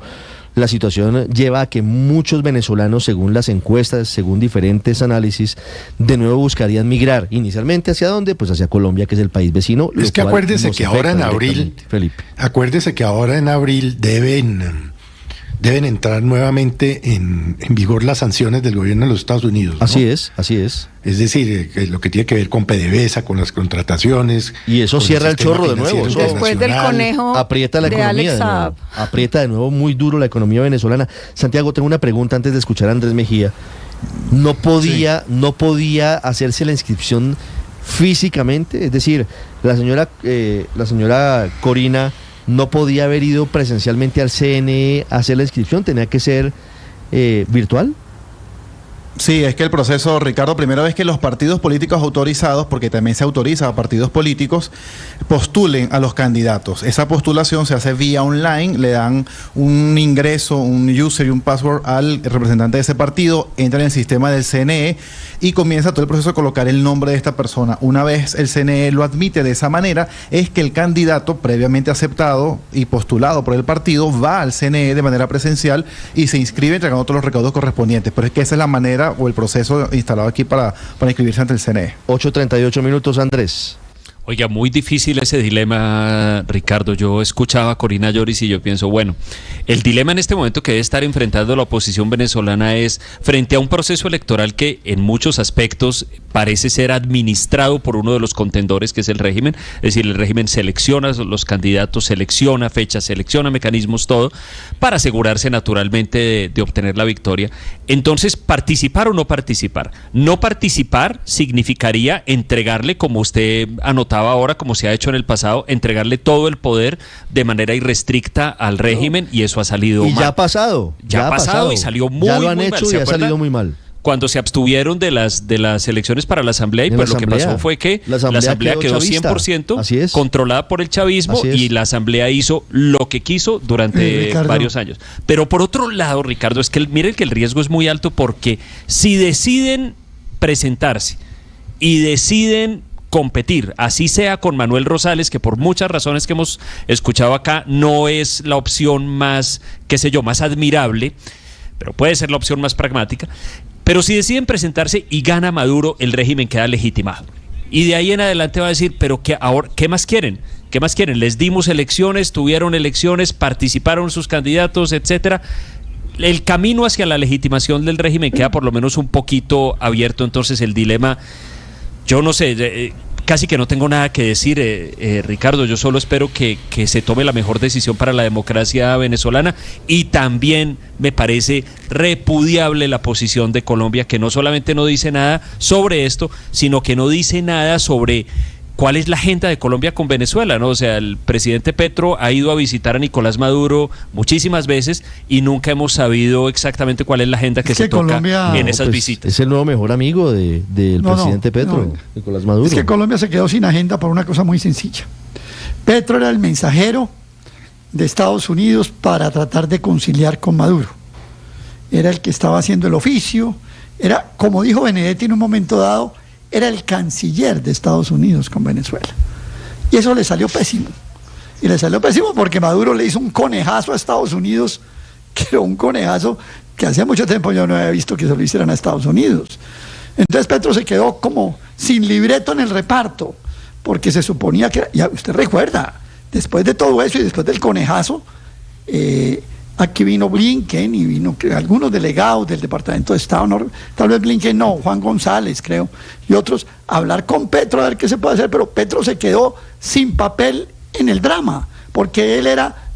Speaker 1: la situación lleva a que muchos venezolanos, según las encuestas, según diferentes análisis, de nuevo buscarían migrar. Inicialmente, ¿hacia dónde? Pues hacia Colombia, que es el país vecino.
Speaker 12: Es que acuérdese que ahora en abril,
Speaker 1: Felipe.
Speaker 12: Acuérdese que ahora en abril deben entrar nuevamente en vigor las sanciones del gobierno de los Estados Unidos, ¿no?
Speaker 1: Así es.
Speaker 12: Es decir, lo que tiene que ver con PDVSA, con las contrataciones.
Speaker 1: Y eso cierra el chorro de nuevo.
Speaker 15: Después del conejo
Speaker 1: aprieta la
Speaker 15: de
Speaker 1: economía
Speaker 15: Alex Saab.
Speaker 1: Aprieta de nuevo muy duro la economía venezolana. Santiago, tengo una pregunta antes de escuchar a Andrés Mejía. ¿No podía hacerse la inscripción físicamente? Es decir, la señora Corina no podía haber ido presencialmente al CNE a hacer la inscripción, tenía que ser virtual.
Speaker 7: Sí, es que el proceso, Ricardo, primera vez que los partidos políticos autorizados, porque también se autoriza a partidos políticos, postulen a los candidatos. Esa postulación se hace vía online, le dan un ingreso, un user y un password al representante de ese partido, entra en el sistema del CNE y comienza todo el proceso de colocar el nombre de esta persona. Una vez el CNE lo admite de esa manera, es que el candidato previamente aceptado y postulado por el partido va al CNE de manera presencial y se inscribe entregando todos los recaudos correspondientes. Pero es que esa es la manera o el proceso instalado aquí para inscribirse ante el CNE.
Speaker 1: 8:38 minutos, Andrés.
Speaker 16: Oiga, muy difícil ese dilema, Ricardo. Yo escuchaba a Corina Lloris y yo pienso, bueno, el dilema en este momento que debe estar enfrentando la oposición venezolana es frente a un proceso electoral que en muchos aspectos parece ser administrado por uno de los contendores, que es el régimen. Es decir, el régimen selecciona los candidatos, selecciona fechas, selecciona mecanismos, todo, para asegurarse naturalmente de obtener la victoria. Entonces, ¿participar o no participar? No participar significaría entregarle, como usted anotaba ahora, como se ha hecho en el pasado, entregarle todo el poder de manera irrestricta al régimen, y eso ha salido mal.
Speaker 1: Y ya ha pasado.
Speaker 16: Ya ha pasado y salió muy mal.
Speaker 1: Ya lo han hecho y ha salido muy mal.
Speaker 16: Cuando se abstuvieron de las elecciones para la asamblea, y pues lo que pasó fue que la asamblea quedó 100% controlada por el chavismo, y la asamblea hizo lo que quiso durante varios años. Pero por otro lado, Ricardo, es que miren que el riesgo es muy alto, porque si deciden presentarse y deciden competir, así sea con Manuel Rosales, que por muchas razones que hemos escuchado acá no es la opción más, qué sé yo, más admirable, pero puede ser la opción más pragmática. Pero si deciden presentarse y gana Maduro, el régimen queda legitimado. Y de ahí en adelante va a decir, pero ¿qué más quieren? ¿Qué más quieren? Les dimos elecciones, tuvieron elecciones, participaron sus candidatos, etcétera. El camino hacia la legitimación del régimen queda por lo menos un poquito abierto. Entonces el dilema, yo no sé, casi que no tengo nada que decir, Ricardo. Yo solo espero que se tome la mejor decisión para la democracia venezolana, y también me parece repudiable la posición de Colombia, que no solamente no dice nada sobre esto, sino que no dice nada sobre cuál es la agenda de Colombia con Venezuela, ¿no? O sea, el presidente Petro ha ido a visitar a Nicolás Maduro muchísimas veces y nunca hemos sabido exactamente cuál es la agenda que se toca Colombia, en esas visitas.
Speaker 1: Es el nuevo mejor amigo del presidente Petro, Nicolás Maduro.
Speaker 17: Es que Colombia se quedó sin agenda por una cosa muy sencilla. Petro era el mensajero de Estados Unidos para tratar de conciliar con Maduro. Era el que estaba haciendo el oficio, era, como dijo Benedetti en un momento dado, era el canciller de Estados Unidos con Venezuela. Y eso le salió pésimo. Y le salió pésimo porque Maduro le hizo un conejazo a Estados Unidos, que era un conejazo que hacía mucho tiempo yo no había visto que se lo hicieran a Estados Unidos. Entonces Petro se quedó como sin libreto en el reparto, porque se suponía que, ya usted recuerda, después de todo eso y después del conejazo, aquí vino Blinken y vino algunos delegados del Departamento de Estado, tal vez Blinken no, Juan González creo, y otros, a hablar con Petro a ver qué se puede hacer, pero Petro se quedó sin papel en el drama, porque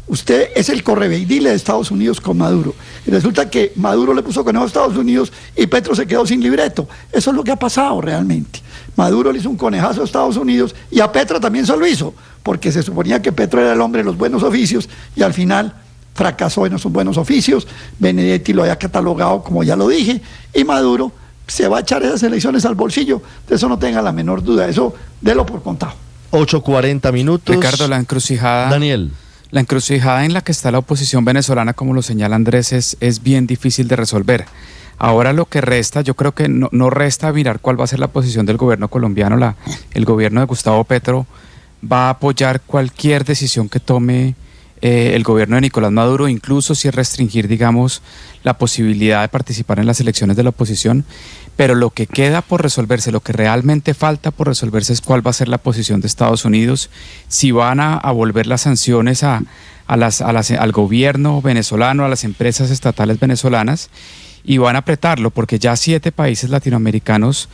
Speaker 17: usted es el correveidile de Estados Unidos con Maduro, y resulta que Maduro le puso conejo a Estados Unidos y Petro se quedó sin libreto. Eso es lo que ha pasado realmente. Maduro le hizo un conejazo a Estados Unidos y a Petro también se lo hizo, porque se suponía que Petro era el hombre de los buenos oficios y al final fracasó en esos buenos oficios. Benedetti lo había catalogado, como ya lo dije, y Maduro se va a echar esas elecciones al bolsillo, de eso no tenga la menor duda, eso délo por contado.
Speaker 1: 8:40 minutos.
Speaker 18: Ricardo, la encrucijada.
Speaker 1: Daniel.
Speaker 18: La encrucijada en la que está la oposición venezolana, como lo señala Andrés, es bien difícil de resolver. Ahora lo que resta, yo creo que no resta mirar cuál va a ser la posición del gobierno colombiano. El gobierno de Gustavo Petro va a apoyar cualquier decisión que tome el gobierno de Nicolás Maduro, incluso si es restringir, digamos, la posibilidad de participar en las elecciones de la oposición. Pero lo que queda por resolverse, lo que realmente falta por resolverse es cuál va a ser la posición de Estados Unidos, si van a volver las sanciones al gobierno venezolano, a las empresas estatales venezolanas, y van a apretarlo, porque ya 7 países latinoamericanos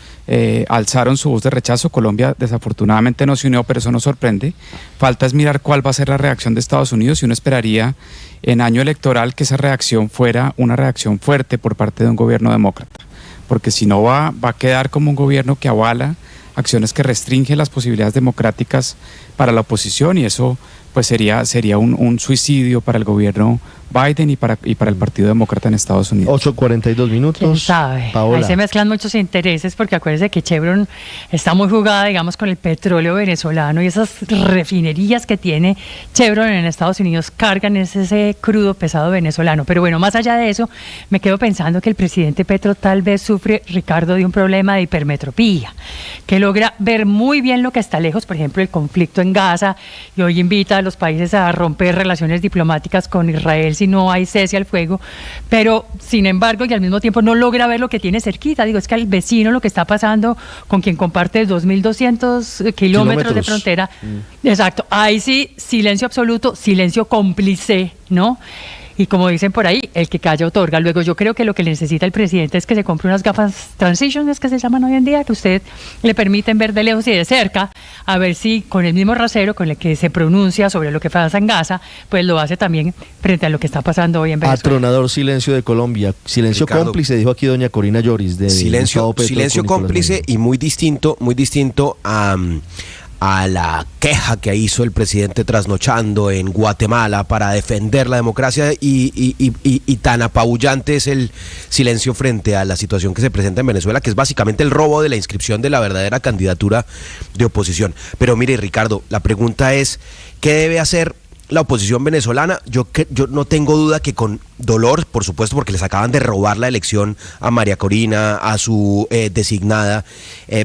Speaker 18: alzaron su voz de rechazo. Colombia desafortunadamente no se unió, pero eso no sorprende. Falta es mirar cuál va a ser la reacción de Estados Unidos, y uno esperaría en año electoral que esa reacción fuera una reacción fuerte por parte de un gobierno demócrata, porque si no va a quedar como un gobierno que avala acciones que restringen las posibilidades democráticas para la oposición, y eso pues sería un suicidio para el gobierno Biden y para el Partido Demócrata en Estados Unidos.
Speaker 1: 8:42 minutos.
Speaker 13: ¿Quién sabe?
Speaker 1: Paola.
Speaker 13: Ahí se mezclan muchos intereses, porque acuérdense que Chevron está muy jugada, digamos, con el petróleo venezolano, y esas refinerías que tiene Chevron en Estados Unidos cargan ese crudo pesado venezolano. Pero bueno, más allá de eso, me quedo pensando que el presidente Petro tal vez sufre, Ricardo, de un problema de hipermetropía, que logra ver muy bien lo que está lejos, por ejemplo, el conflicto en Gaza, y hoy invita a los países a romper relaciones diplomáticas con Israel si no hay cese al fuego, pero sin embargo y al mismo tiempo no logra ver lo que tiene cerquita. Digo, es que al vecino lo que está pasando con quien comparte 2.200 kilómetros de frontera, exacto, ahí sí, silencio absoluto, silencio cómplice, ¿no? Y como dicen por ahí, el que calla otorga. Luego yo creo que lo que le necesita el presidente es que se compre unas gafas Transition, es que se llaman hoy en día, que usted le permiten ver de lejos y de cerca, a ver si con el mismo rasero con el que se pronuncia sobre lo que pasa en Gaza, pues lo hace también frente a lo que está pasando hoy en Venezuela.
Speaker 1: Atronador silencio de Colombia, silencio
Speaker 14: Ricardo,
Speaker 1: cómplice, dijo aquí doña Corina Lloris.
Speaker 14: Silencio cómplice y muy distinto a la queja que hizo el presidente trasnochando en Guatemala para defender la democracia, y tan apabullante es el silencio frente a la situación que se presenta en Venezuela, que es básicamente el robo de la inscripción de la verdadera candidatura de oposición. Pero mire, Ricardo, la pregunta es, ¿qué debe hacer la oposición venezolana? Yo no tengo duda que con dolor, por supuesto, porque les acaban de robar la elección a María Corina, a su designada,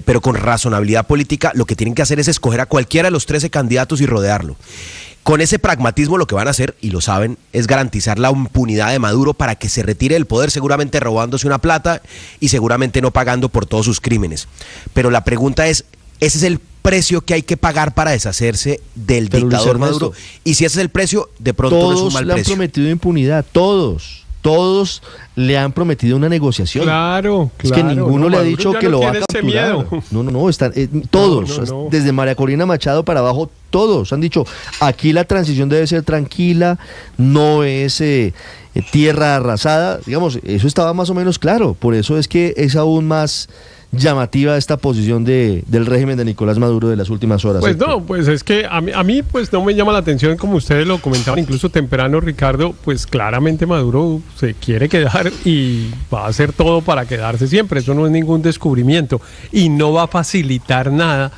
Speaker 14: pero con razonabilidad política, lo que tienen que hacer es escoger a cualquiera de los 13 candidatos y rodearlo. Con ese pragmatismo lo que van a hacer, y lo saben, es garantizar la impunidad de Maduro para que se retire del poder, seguramente robándose una plata y seguramente no pagando por todos sus crímenes. Pero la pregunta es, ¿ese es el precio que hay que pagar para deshacerse del dictador Maduro? Y si ese es el precio, de pronto no es un mal precio. Todos le han
Speaker 1: prometido impunidad, todos le han prometido una negociación.
Speaker 19: Claro.
Speaker 1: Es que ninguno le ha dicho que lo va a capturar. No, están todos, desde María Corina Machado para abajo, todos han dicho, aquí la transición debe ser tranquila, no es tierra arrasada, digamos, eso estaba más o menos claro, por eso es que es aún más llamativa esta posición del régimen de Nicolás Maduro de las últimas horas.
Speaker 19: Pues no, pues es que a mí pues no me llama la atención, como ustedes lo comentaban incluso temprano, Ricardo, pues claramente Maduro se quiere quedar y va a hacer todo para quedarse siempre, eso no es ningún descubrimiento y no va a facilitar nada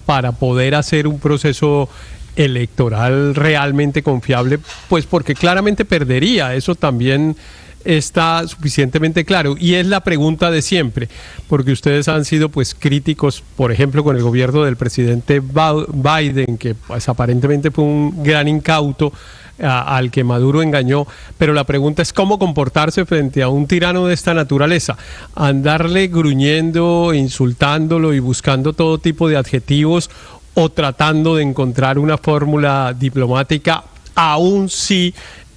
Speaker 19: para poder hacer un proceso electoral realmente confiable, pues porque claramente perdería, eso también está suficientemente claro, y es la pregunta de siempre, porque ustedes han sido pues críticos, por ejemplo, con el gobierno del presidente Biden, que pues aparentemente fue un gran incauto al que Maduro engañó, pero la pregunta es cómo comportarse frente a un tirano de esta naturaleza, andarle gruñendo, insultándolo y buscando todo tipo de adjetivos, o tratando de encontrar una fórmula diplomática, aún si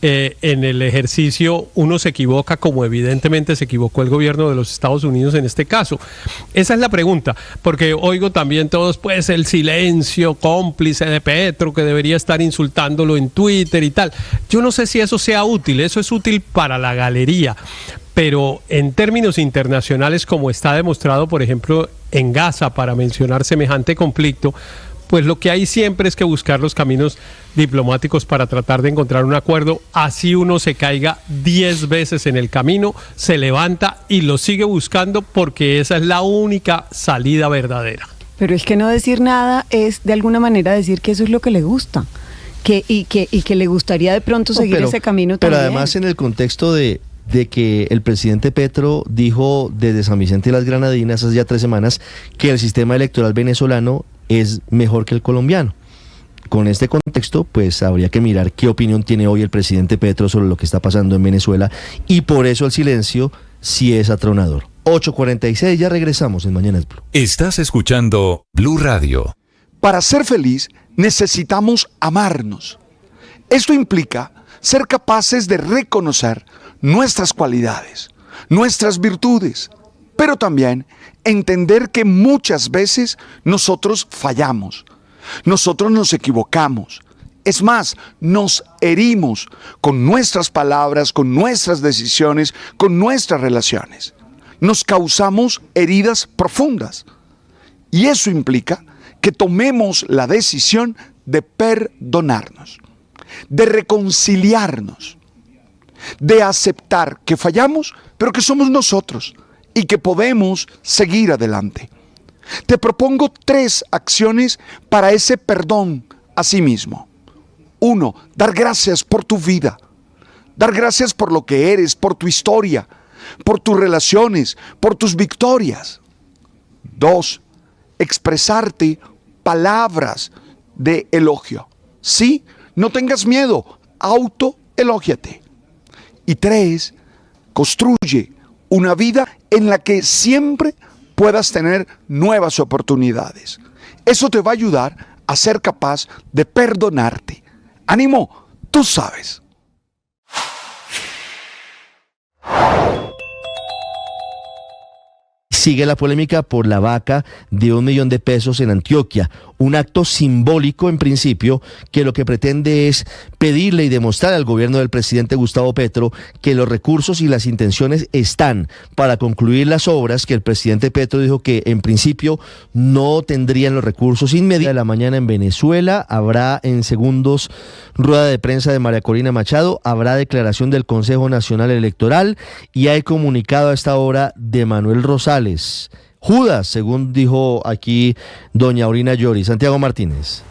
Speaker 19: en el ejercicio uno se equivoca, como evidentemente se equivocó el gobierno de los Estados Unidos en este caso? Esa es la pregunta, porque oigo también todos, pues, el silencio cómplice de Petro, que debería estar insultándolo en Twitter y tal. Yo no sé si eso sea útil, eso es útil para la galería, pero en términos internacionales, como está demostrado, por ejemplo, en Gaza, para mencionar semejante conflicto, pues lo que hay siempre es que buscar los caminos diplomáticos para tratar de encontrar un acuerdo. Así uno se caiga 10 veces en el camino, se levanta y lo sigue buscando, porque esa es la única salida verdadera.
Speaker 15: Pero es que no decir nada es de alguna manera decir que eso es lo que le gusta, y que le gustaría de pronto seguir ese camino también.
Speaker 1: Pero además, en el contexto de que el presidente Petro dijo desde San Vicente y las Granadinas hace ya 3 semanas que el sistema electoral venezolano es mejor que el colombiano. Con este contexto, pues habría que mirar qué opinión tiene hoy el presidente Petro sobre lo que está pasando en Venezuela, y por eso el silencio sí es atronador. 8:46, ya regresamos en Mañanas Blue.
Speaker 5: Estás escuchando Blue Radio.
Speaker 20: Para ser feliz necesitamos amarnos. Esto implica ser capaces de reconocer nuestras cualidades, nuestras virtudes, pero también entender que muchas veces nosotros fallamos, nosotros nos equivocamos. Es más, nos herimos con nuestras palabras, con nuestras decisiones, con nuestras relaciones. Nos causamos heridas profundas. Y eso implica que tomemos la decisión de perdonarnos, de reconciliarnos, de aceptar que fallamos, pero que somos nosotros y que podemos seguir adelante. Te propongo 3 acciones para ese perdón a sí mismo. 1, dar gracias por tu vida. Dar gracias por lo que eres, por tu historia, por tus relaciones, por tus victorias. 2, expresarte palabras de elogio. Sí, no tengas miedo, autoelógiate. Y 3, construye una vida en la que siempre puedas tener nuevas oportunidades. Eso te va a ayudar a ser capaz de perdonarte. ¡Ánimo! Tú sabes.
Speaker 1: Sigue la polémica por la vaca de $1 millón en Antioquia, un acto simbólico en principio que lo que pretende es pedirle y demostrar al gobierno del presidente Gustavo Petro que los recursos y las intenciones están para concluir las obras que el presidente Petro dijo que en principio no tendrían los recursos inmediatos. De la mañana en Venezuela habrá en segundos rueda de prensa de María Corina Machado, habrá declaración del Consejo Nacional Electoral y hay comunicado a esta hora de Manuel Rosales. Judas, según dijo aquí doña Aurina Lloris. Santiago Martínez.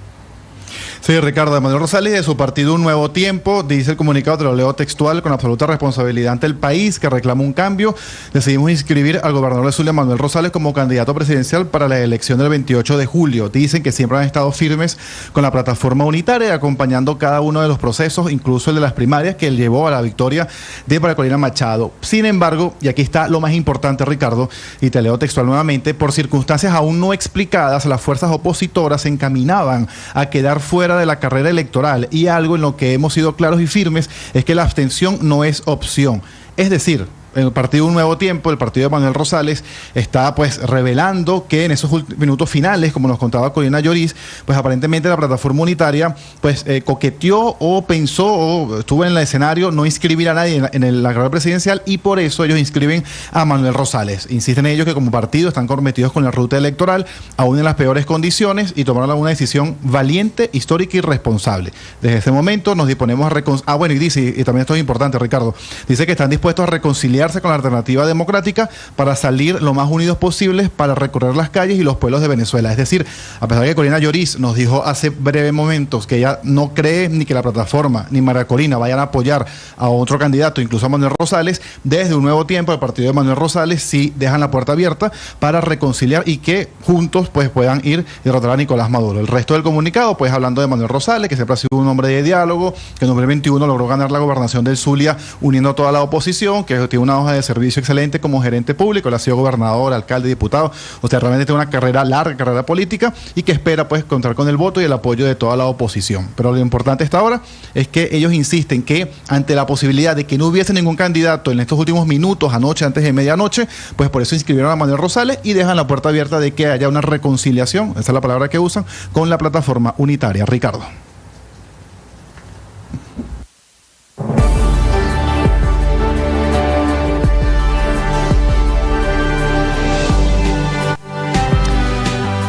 Speaker 7: Sí, Ricardo, Manuel Rosales, de su partido Un Nuevo Tiempo, dice el comunicado, te lo leo textual: con absoluta responsabilidad ante el país que reclama un cambio, decidimos inscribir al gobernador de Zulia, Manuel Rosales, como candidato presidencial para la elección del 28 de julio. Dicen que siempre han estado firmes con la plataforma unitaria, acompañando cada uno de los procesos, incluso el de las primarias, que llevó a la victoria de María Corina Machado. Sin embargo, y aquí está lo más importante, Ricardo, y te leo textual nuevamente: por circunstancias aún no explicadas, las fuerzas opositoras se encaminaban a quedar fuera de la carrera electoral, y algo en lo que hemos sido claros y firmes es que la abstención no es opción. Es decir, el partido Un Nuevo Tiempo, el partido de Manuel Rosales, está pues revelando que en esos minutos finales, como nos contaba Corina Lloris, pues aparentemente la plataforma unitaria pues coqueteó o pensó o estuvo en el escenario no inscribir a nadie en la carrera presidencial, y por eso ellos inscriben a Manuel Rosales. Insisten ellos que como partido están comprometidos con la ruta electoral, aún en las peores condiciones, y tomaron una decisión valiente, histórica y responsable. Desde ese momento nos disponemos a reconciliar. Bueno, y dice, y también esto es importante, Ricardo, dice que están dispuestos a reconciliar con la alternativa democrática para salir lo más unidos posibles para recorrer las calles y los pueblos de Venezuela. Es decir, a pesar de que Corina Lloris nos dijo hace breves momentos que ella no cree ni que la plataforma ni María Corina vayan a apoyar a otro candidato, incluso a Manuel Rosales, desde Un Nuevo Tiempo, el partido de Manuel Rosales sí dejan la puerta abierta para reconciliar y que juntos pues puedan ir y derrotar a Nicolás Maduro. El resto del comunicado, pues hablando de Manuel Rosales, que siempre ha sido un hombre de diálogo, que en 2021 logró ganar la gobernación del Zulia uniendo a toda la oposición, que tiene una una hoja de servicio excelente como gerente público, él ha sido gobernador, alcalde, diputado, o sea, realmente tiene una carrera larga, carrera política, y que espera pues contar con el voto y el apoyo de toda la oposición. Pero lo importante hasta ahora es que ellos insisten que ante la posibilidad de que no hubiese ningún candidato en estos últimos minutos, anoche, antes de medianoche, pues por eso inscribieron a Manuel Rosales y dejan la puerta abierta de que haya una reconciliación, esa es la palabra que usan, con la plataforma unitaria. Ricardo.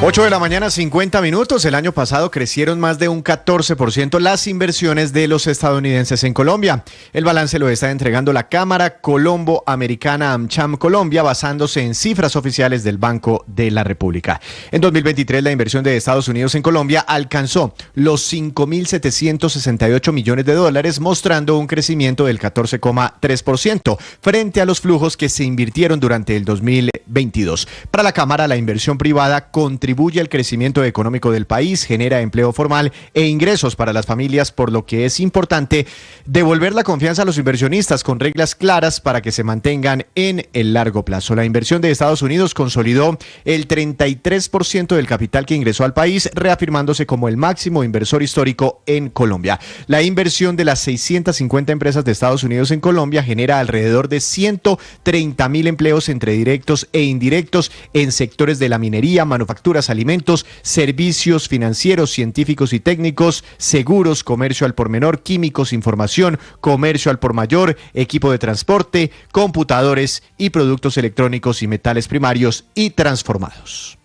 Speaker 21: 8 de la mañana, 50 minutos. El año pasado crecieron más de un 14% las inversiones de los estadounidenses en Colombia. El balance lo está entregando la Cámara Colombo-Americana AmCham Colombia, basándose en cifras oficiales del Banco de la República. En 2023, la inversión de Estados Unidos en Colombia alcanzó los 5.768 millones de dólares, mostrando un crecimiento del 14,3% frente a los flujos que se invirtieron durante el 2022. Para la Cámara, la inversión privada contribuye al crecimiento económico del país, genera empleo formal e ingresos para las familias, por lo que es importante devolver la confianza a los inversionistas con reglas claras para que se mantengan en el largo plazo. La inversión de Estados Unidos consolidó el 33% del capital que ingresó al país, reafirmándose como el máximo inversor histórico en Colombia. La inversión de las 650 empresas de Estados Unidos en Colombia genera alrededor de 130.000 empleos entre directos e indirectos en sectores de la minería, manufacturas, alimentos, servicios financieros, científicos y técnicos, seguros, comercio al por menor, químicos, información, comercio al por mayor, equipo de transporte, computadores y productos electrónicos y metales primarios y transformados.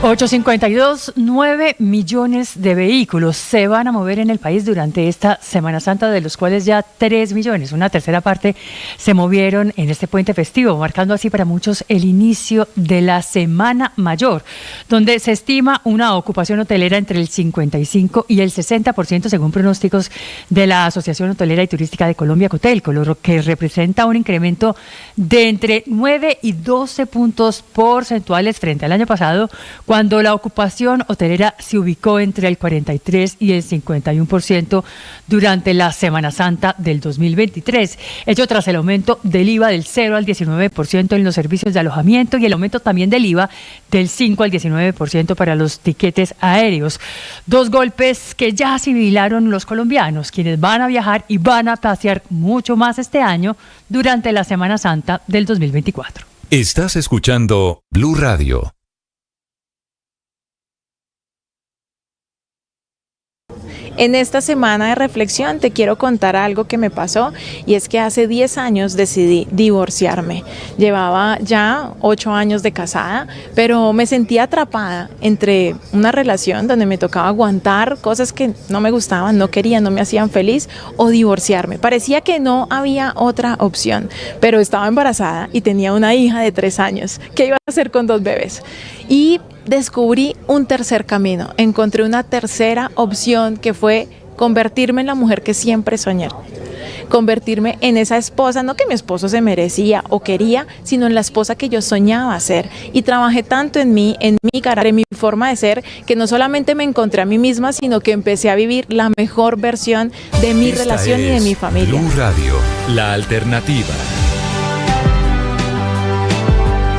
Speaker 13: 852, 9 millones de vehículos se van a mover en el país durante esta Semana Santa, de los cuales ya 3 millones, una tercera parte, se movieron en este puente festivo, marcando así para muchos el inicio de la Semana Mayor, donde se estima una ocupación hotelera entre el 55 y el 60%, según pronósticos de la Asociación Hotelera y Turística de Colombia, Cotelco, lo que representa un incremento de entre 9 y 12 puntos porcentuales frente al año pasado, cuando la ocupación hotelera se ubicó entre el 43 y el 51% durante la Semana Santa del 2023, hecho tras el aumento del IVA del 0 al 19% en los servicios de alojamiento y el aumento también del IVA del 5 al 19% para los tiquetes aéreos. Dos golpes que ya asimilaron los colombianos, quienes van a viajar y van a pasear mucho más este año durante la Semana Santa del 2024.
Speaker 5: Estás escuchando Blue Radio.
Speaker 22: En esta semana de reflexión te quiero contar algo que me pasó, y es que hace 10 años decidí divorciarme. Llevaba ya 8 años de casada, pero me sentía atrapada entre una relación donde me tocaba aguantar cosas que no me gustaban, no quería, no me hacían feliz, o divorciarme. Parecía que no había otra opción, pero estaba embarazada y tenía una hija de 3 años. ¿Qué iba a hacer con 2 bebés? Y descubrí un tercer camino, encontré una tercera opción, que fue convertirme en la mujer que siempre soñé, convertirme en esa esposa, no que mi esposo se merecía o quería, sino en la esposa que yo soñaba ser. Y trabajé tanto en mí, en mi carácter, en mi forma de ser, que no solamente me encontré a mí misma, sino que empecé a vivir la mejor versión de mi relación y de mi familia.
Speaker 5: Blue Radio, la alternativa.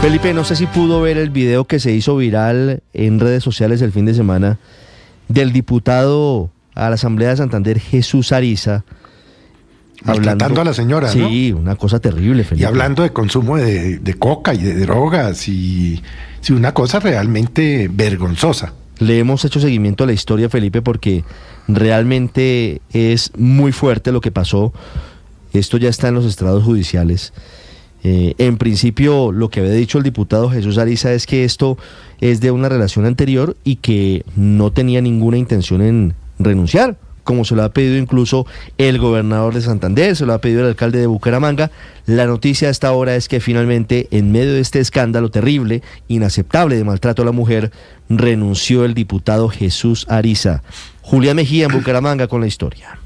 Speaker 1: Felipe, no sé si pudo ver el video que se hizo viral en redes sociales el fin de semana del diputado a la Asamblea de Santander, Jesús Ariza,
Speaker 12: maltratando a la señora, ¿no?
Speaker 1: Sí, una cosa terrible, Felipe.
Speaker 12: Y hablando de consumo de coca y de drogas y una cosa realmente vergonzosa.
Speaker 1: Le hemos hecho seguimiento a la historia, Felipe, porque realmente es muy fuerte lo que pasó. Esto ya está en los estrados judiciales. En principio, lo que había dicho el diputado Jesús Ariza es que esto es de una relación anterior y que no tenía ninguna intención en renunciar, como se lo ha pedido incluso el gobernador de Santander, se lo ha pedido el alcalde de Bucaramanga. La noticia a esta hora es que finalmente, en medio de este escándalo terrible, inaceptable de maltrato a la mujer, renunció el diputado Jesús Ariza. Julián Mejía en Bucaramanga con la historia.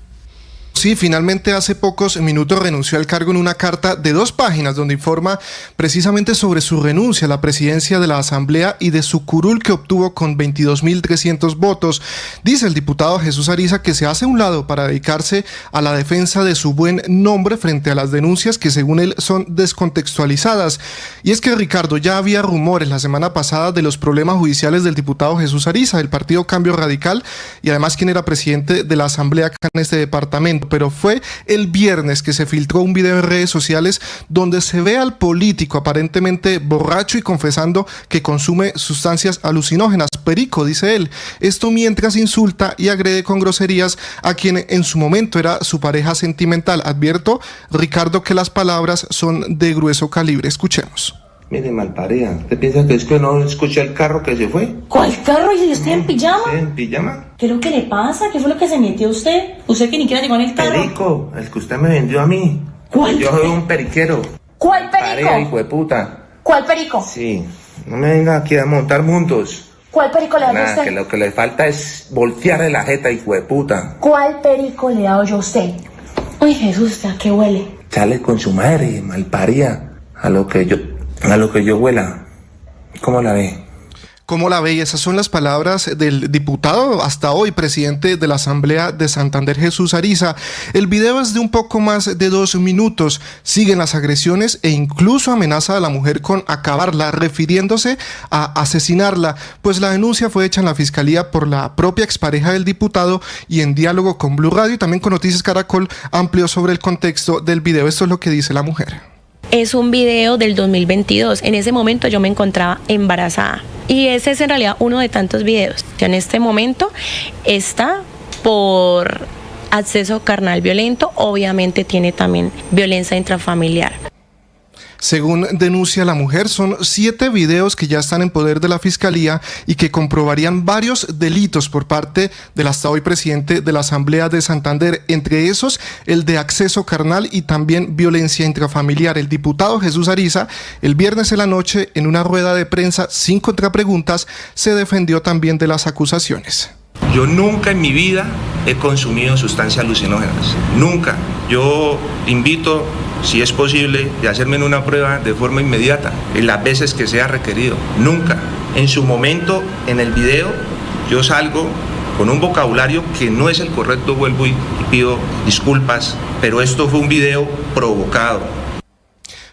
Speaker 2: sí, finalmente hace pocos minutos renunció al cargo en una carta de 2 páginas donde informa precisamente sobre su renuncia a la presidencia de la Asamblea y de su curul que obtuvo con 22.300 votos. Dice el diputado Jesús Ariza que se hace a un lado para dedicarse a la defensa de su buen nombre frente a las denuncias que según él son descontextualizadas. Y es que, Ricardo, ya había rumores la semana pasada de los problemas judiciales del diputado Jesús Ariza, del partido Cambio Radical, y además quien era presidente de la Asamblea acá en este departamento. Pero fue el viernes que se filtró un video en redes sociales donde se ve al político aparentemente borracho y confesando que consume sustancias alucinógenas, perico, dice él. Esto mientras insulta y agrede con groserías a quien en su momento era su pareja sentimental. Advierto, Ricardo, que las palabras son de grueso calibre. Escuchemos.
Speaker 3: Mire, malparida, ¿usted piensa que es que no escuché el carro que se fue?
Speaker 23: ¿Cuál carro? ¿Y usted en pijama?
Speaker 3: ¿Usted en pijama?
Speaker 23: ¿Qué es lo que le pasa? ¿Qué fue lo que se metió usted? ¿Usted que ni siquiera llegó en el carro?
Speaker 3: Perico, el que usted me vendió a mí.
Speaker 23: ¿Cuál?
Speaker 3: Yo soy un periquero.
Speaker 23: ¿Cuál perico?
Speaker 3: Pareja, hijo de puta.
Speaker 23: ¿Cuál perico?
Speaker 3: Sí, no me venga aquí a montar mundos.
Speaker 23: ¿Cuál perico le ha dado
Speaker 3: Nada,
Speaker 23: usted?
Speaker 3: que lo que le falta es voltearle la jeta, hijo de puta.
Speaker 23: ¿Cuál perico le ha dado yo a usted? Uy, Jesús, ¿a qué huele?
Speaker 3: Sale con su madre, malparida, a lo que yo huela. ¿Cómo la ve?
Speaker 2: ¿Cómo la ve? Y esas son las palabras del diputado, hasta hoy presidente de la Asamblea de Santander, Jesús Ariza. El video es de un poco más de 2 minutos. Siguen las agresiones e incluso amenaza a la mujer con acabarla, refiriéndose a asesinarla. Pues la denuncia fue hecha en la Fiscalía por la propia expareja del diputado y en diálogo con Blue Radio y también con Noticias Caracol amplió sobre el contexto del video. Esto es lo que dice la mujer.
Speaker 23: Es un video del 2022. En ese momento yo me encontraba embarazada. Y ese es en realidad uno de tantos videos. En este momento está por acceso carnal violento. Obviamente tiene también violencia intrafamiliar.
Speaker 2: Según denuncia la mujer, son 7 videos que ya están en poder de la Fiscalía y que comprobarían varios delitos por parte del hasta hoy presidente de la Asamblea de Santander, entre esos el de acceso carnal y también violencia intrafamiliar. El diputado Jesús Ariza, el viernes en la noche, en una rueda de prensa sin contrapreguntas, se defendió también de las acusaciones.
Speaker 3: Yo nunca en mi vida he consumido sustancias alucinógenas. Nunca. Yo invito, si es posible, de hacerme una prueba de forma inmediata, en las veces que sea requerido. Nunca. En su momento, en el video, yo salgo con un vocabulario que no es el correcto, vuelvo y pido disculpas, pero esto fue un video provocado.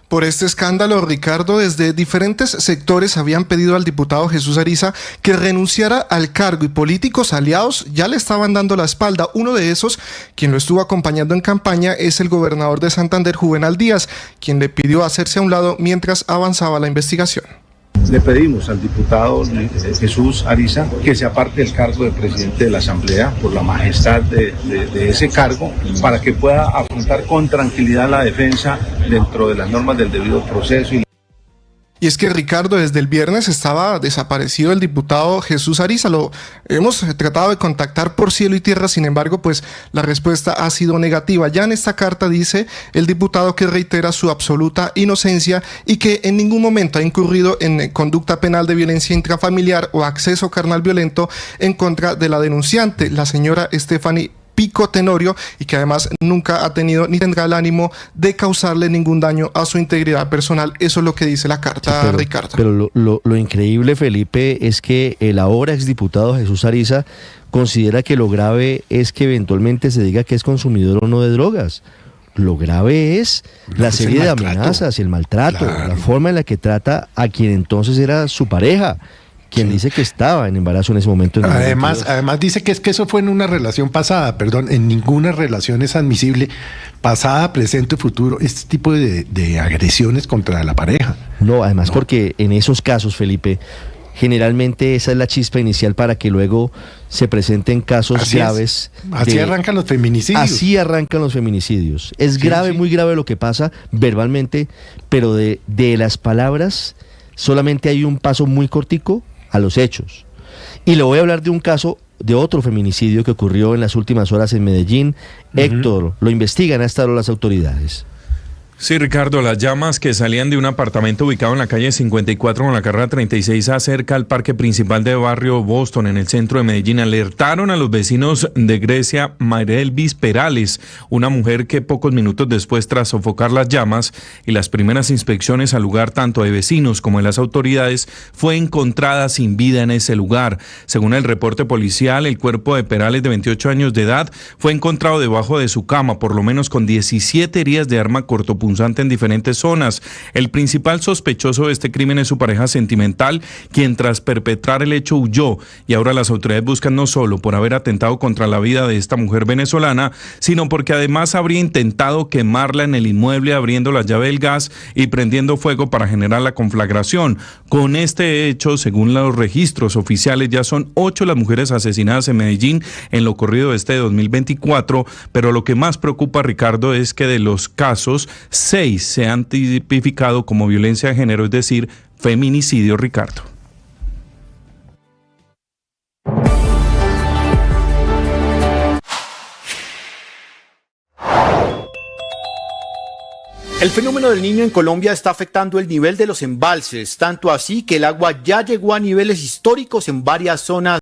Speaker 2: Por este escándalo, Ricardo, desde diferentes sectores habían pedido al diputado Jesús Ariza que renunciara al cargo y políticos aliados ya le estaban dando la espalda. Uno de esos, quien lo estuvo acompañando en campaña, es el gobernador de Santander, Juvenal Díaz, quien le pidió hacerse a un lado mientras avanzaba la investigación.
Speaker 24: Le pedimos al diputado Jesús Ariza que se aparte del cargo de presidente de la Asamblea por la majestad de ese cargo para que pueda afrontar con tranquilidad la defensa dentro de las normas del debido proceso.
Speaker 2: Y es que, Ricardo, desde el viernes estaba desaparecido el diputado Jesús Ariza. Lo hemos tratado de contactar por cielo y tierra, sin embargo, pues la respuesta ha sido negativa. Ya en esta carta dice el diputado que reitera su absoluta inocencia y que en ningún momento ha incurrido en conducta penal de violencia intrafamiliar o acceso carnal violento en contra de la denunciante, la señora Stephanie Pico Tenorio, y que además nunca ha tenido ni tendrá el ánimo de causarle ningún daño a su integridad personal. Eso es lo que dice la carta, sí, Ricardo.
Speaker 1: Pero lo increíble, Felipe, es que el ahora exdiputado Jesús Ariza considera que lo grave es que eventualmente se diga que es consumidor o no de drogas. Lo grave es la serie de amenazas y el maltrato, la forma en la que trata a quien entonces era su pareja, quien dice que estaba en embarazo en ese momento.
Speaker 12: Además dice que es que eso fue en una relación pasada, en ninguna relación es admisible, pasada, presente, futuro, este tipo de agresiones contra la pareja.
Speaker 1: No, además porque en esos casos, Felipe, generalmente esa es la chispa inicial para que luego se presenten casos graves.
Speaker 12: Así arrancan los feminicidios.
Speaker 1: Así arrancan los feminicidios. Es grave, muy grave lo que pasa verbalmente, pero de las palabras solamente hay un paso muy cortico a los hechos. Y le voy a hablar de un caso, de otro feminicidio que ocurrió en las últimas horas en Medellín. Héctor, lo investigan a esta hora las autoridades.
Speaker 4: Sí, Ricardo, las llamas que salían de un apartamento ubicado en la calle 54 con la carrera 36A cerca al parque principal de barrio Boston en el centro de Medellín alertaron a los vecinos de Grecia Mayrelvis Perales, una mujer que pocos minutos después, tras sofocar las llamas y las primeras inspecciones al lugar tanto de vecinos como de las autoridades, fue encontrada sin vida en ese lugar. Según el reporte policial, el cuerpo de Perales, de 28 años de edad, fue encontrado debajo de su cama, por lo menos con 17 heridas de arma cortopunzante en diferentes zonas. El principal sospechoso de este crimen es su pareja sentimental, quien tras perpetrar el hecho huyó, y ahora las autoridades buscan no solo por haber atentado contra la vida de esta mujer venezolana, sino porque además habría intentado quemarla en el inmueble abriendo la llave del gas y prendiendo fuego para generar la conflagración. Con este hecho, según los registros oficiales, ya son 8 las mujeres asesinadas en Medellín en lo corrido de 2024, pero lo que más preocupa, Ricardo, es que de los casos, 6 se han tipificado como violencia de género, es decir, feminicidio, Ricardo.
Speaker 8: El fenómeno del Niño en Colombia está afectando el nivel de los embalses, tanto así que el agua ya llegó a niveles históricos en varias zonas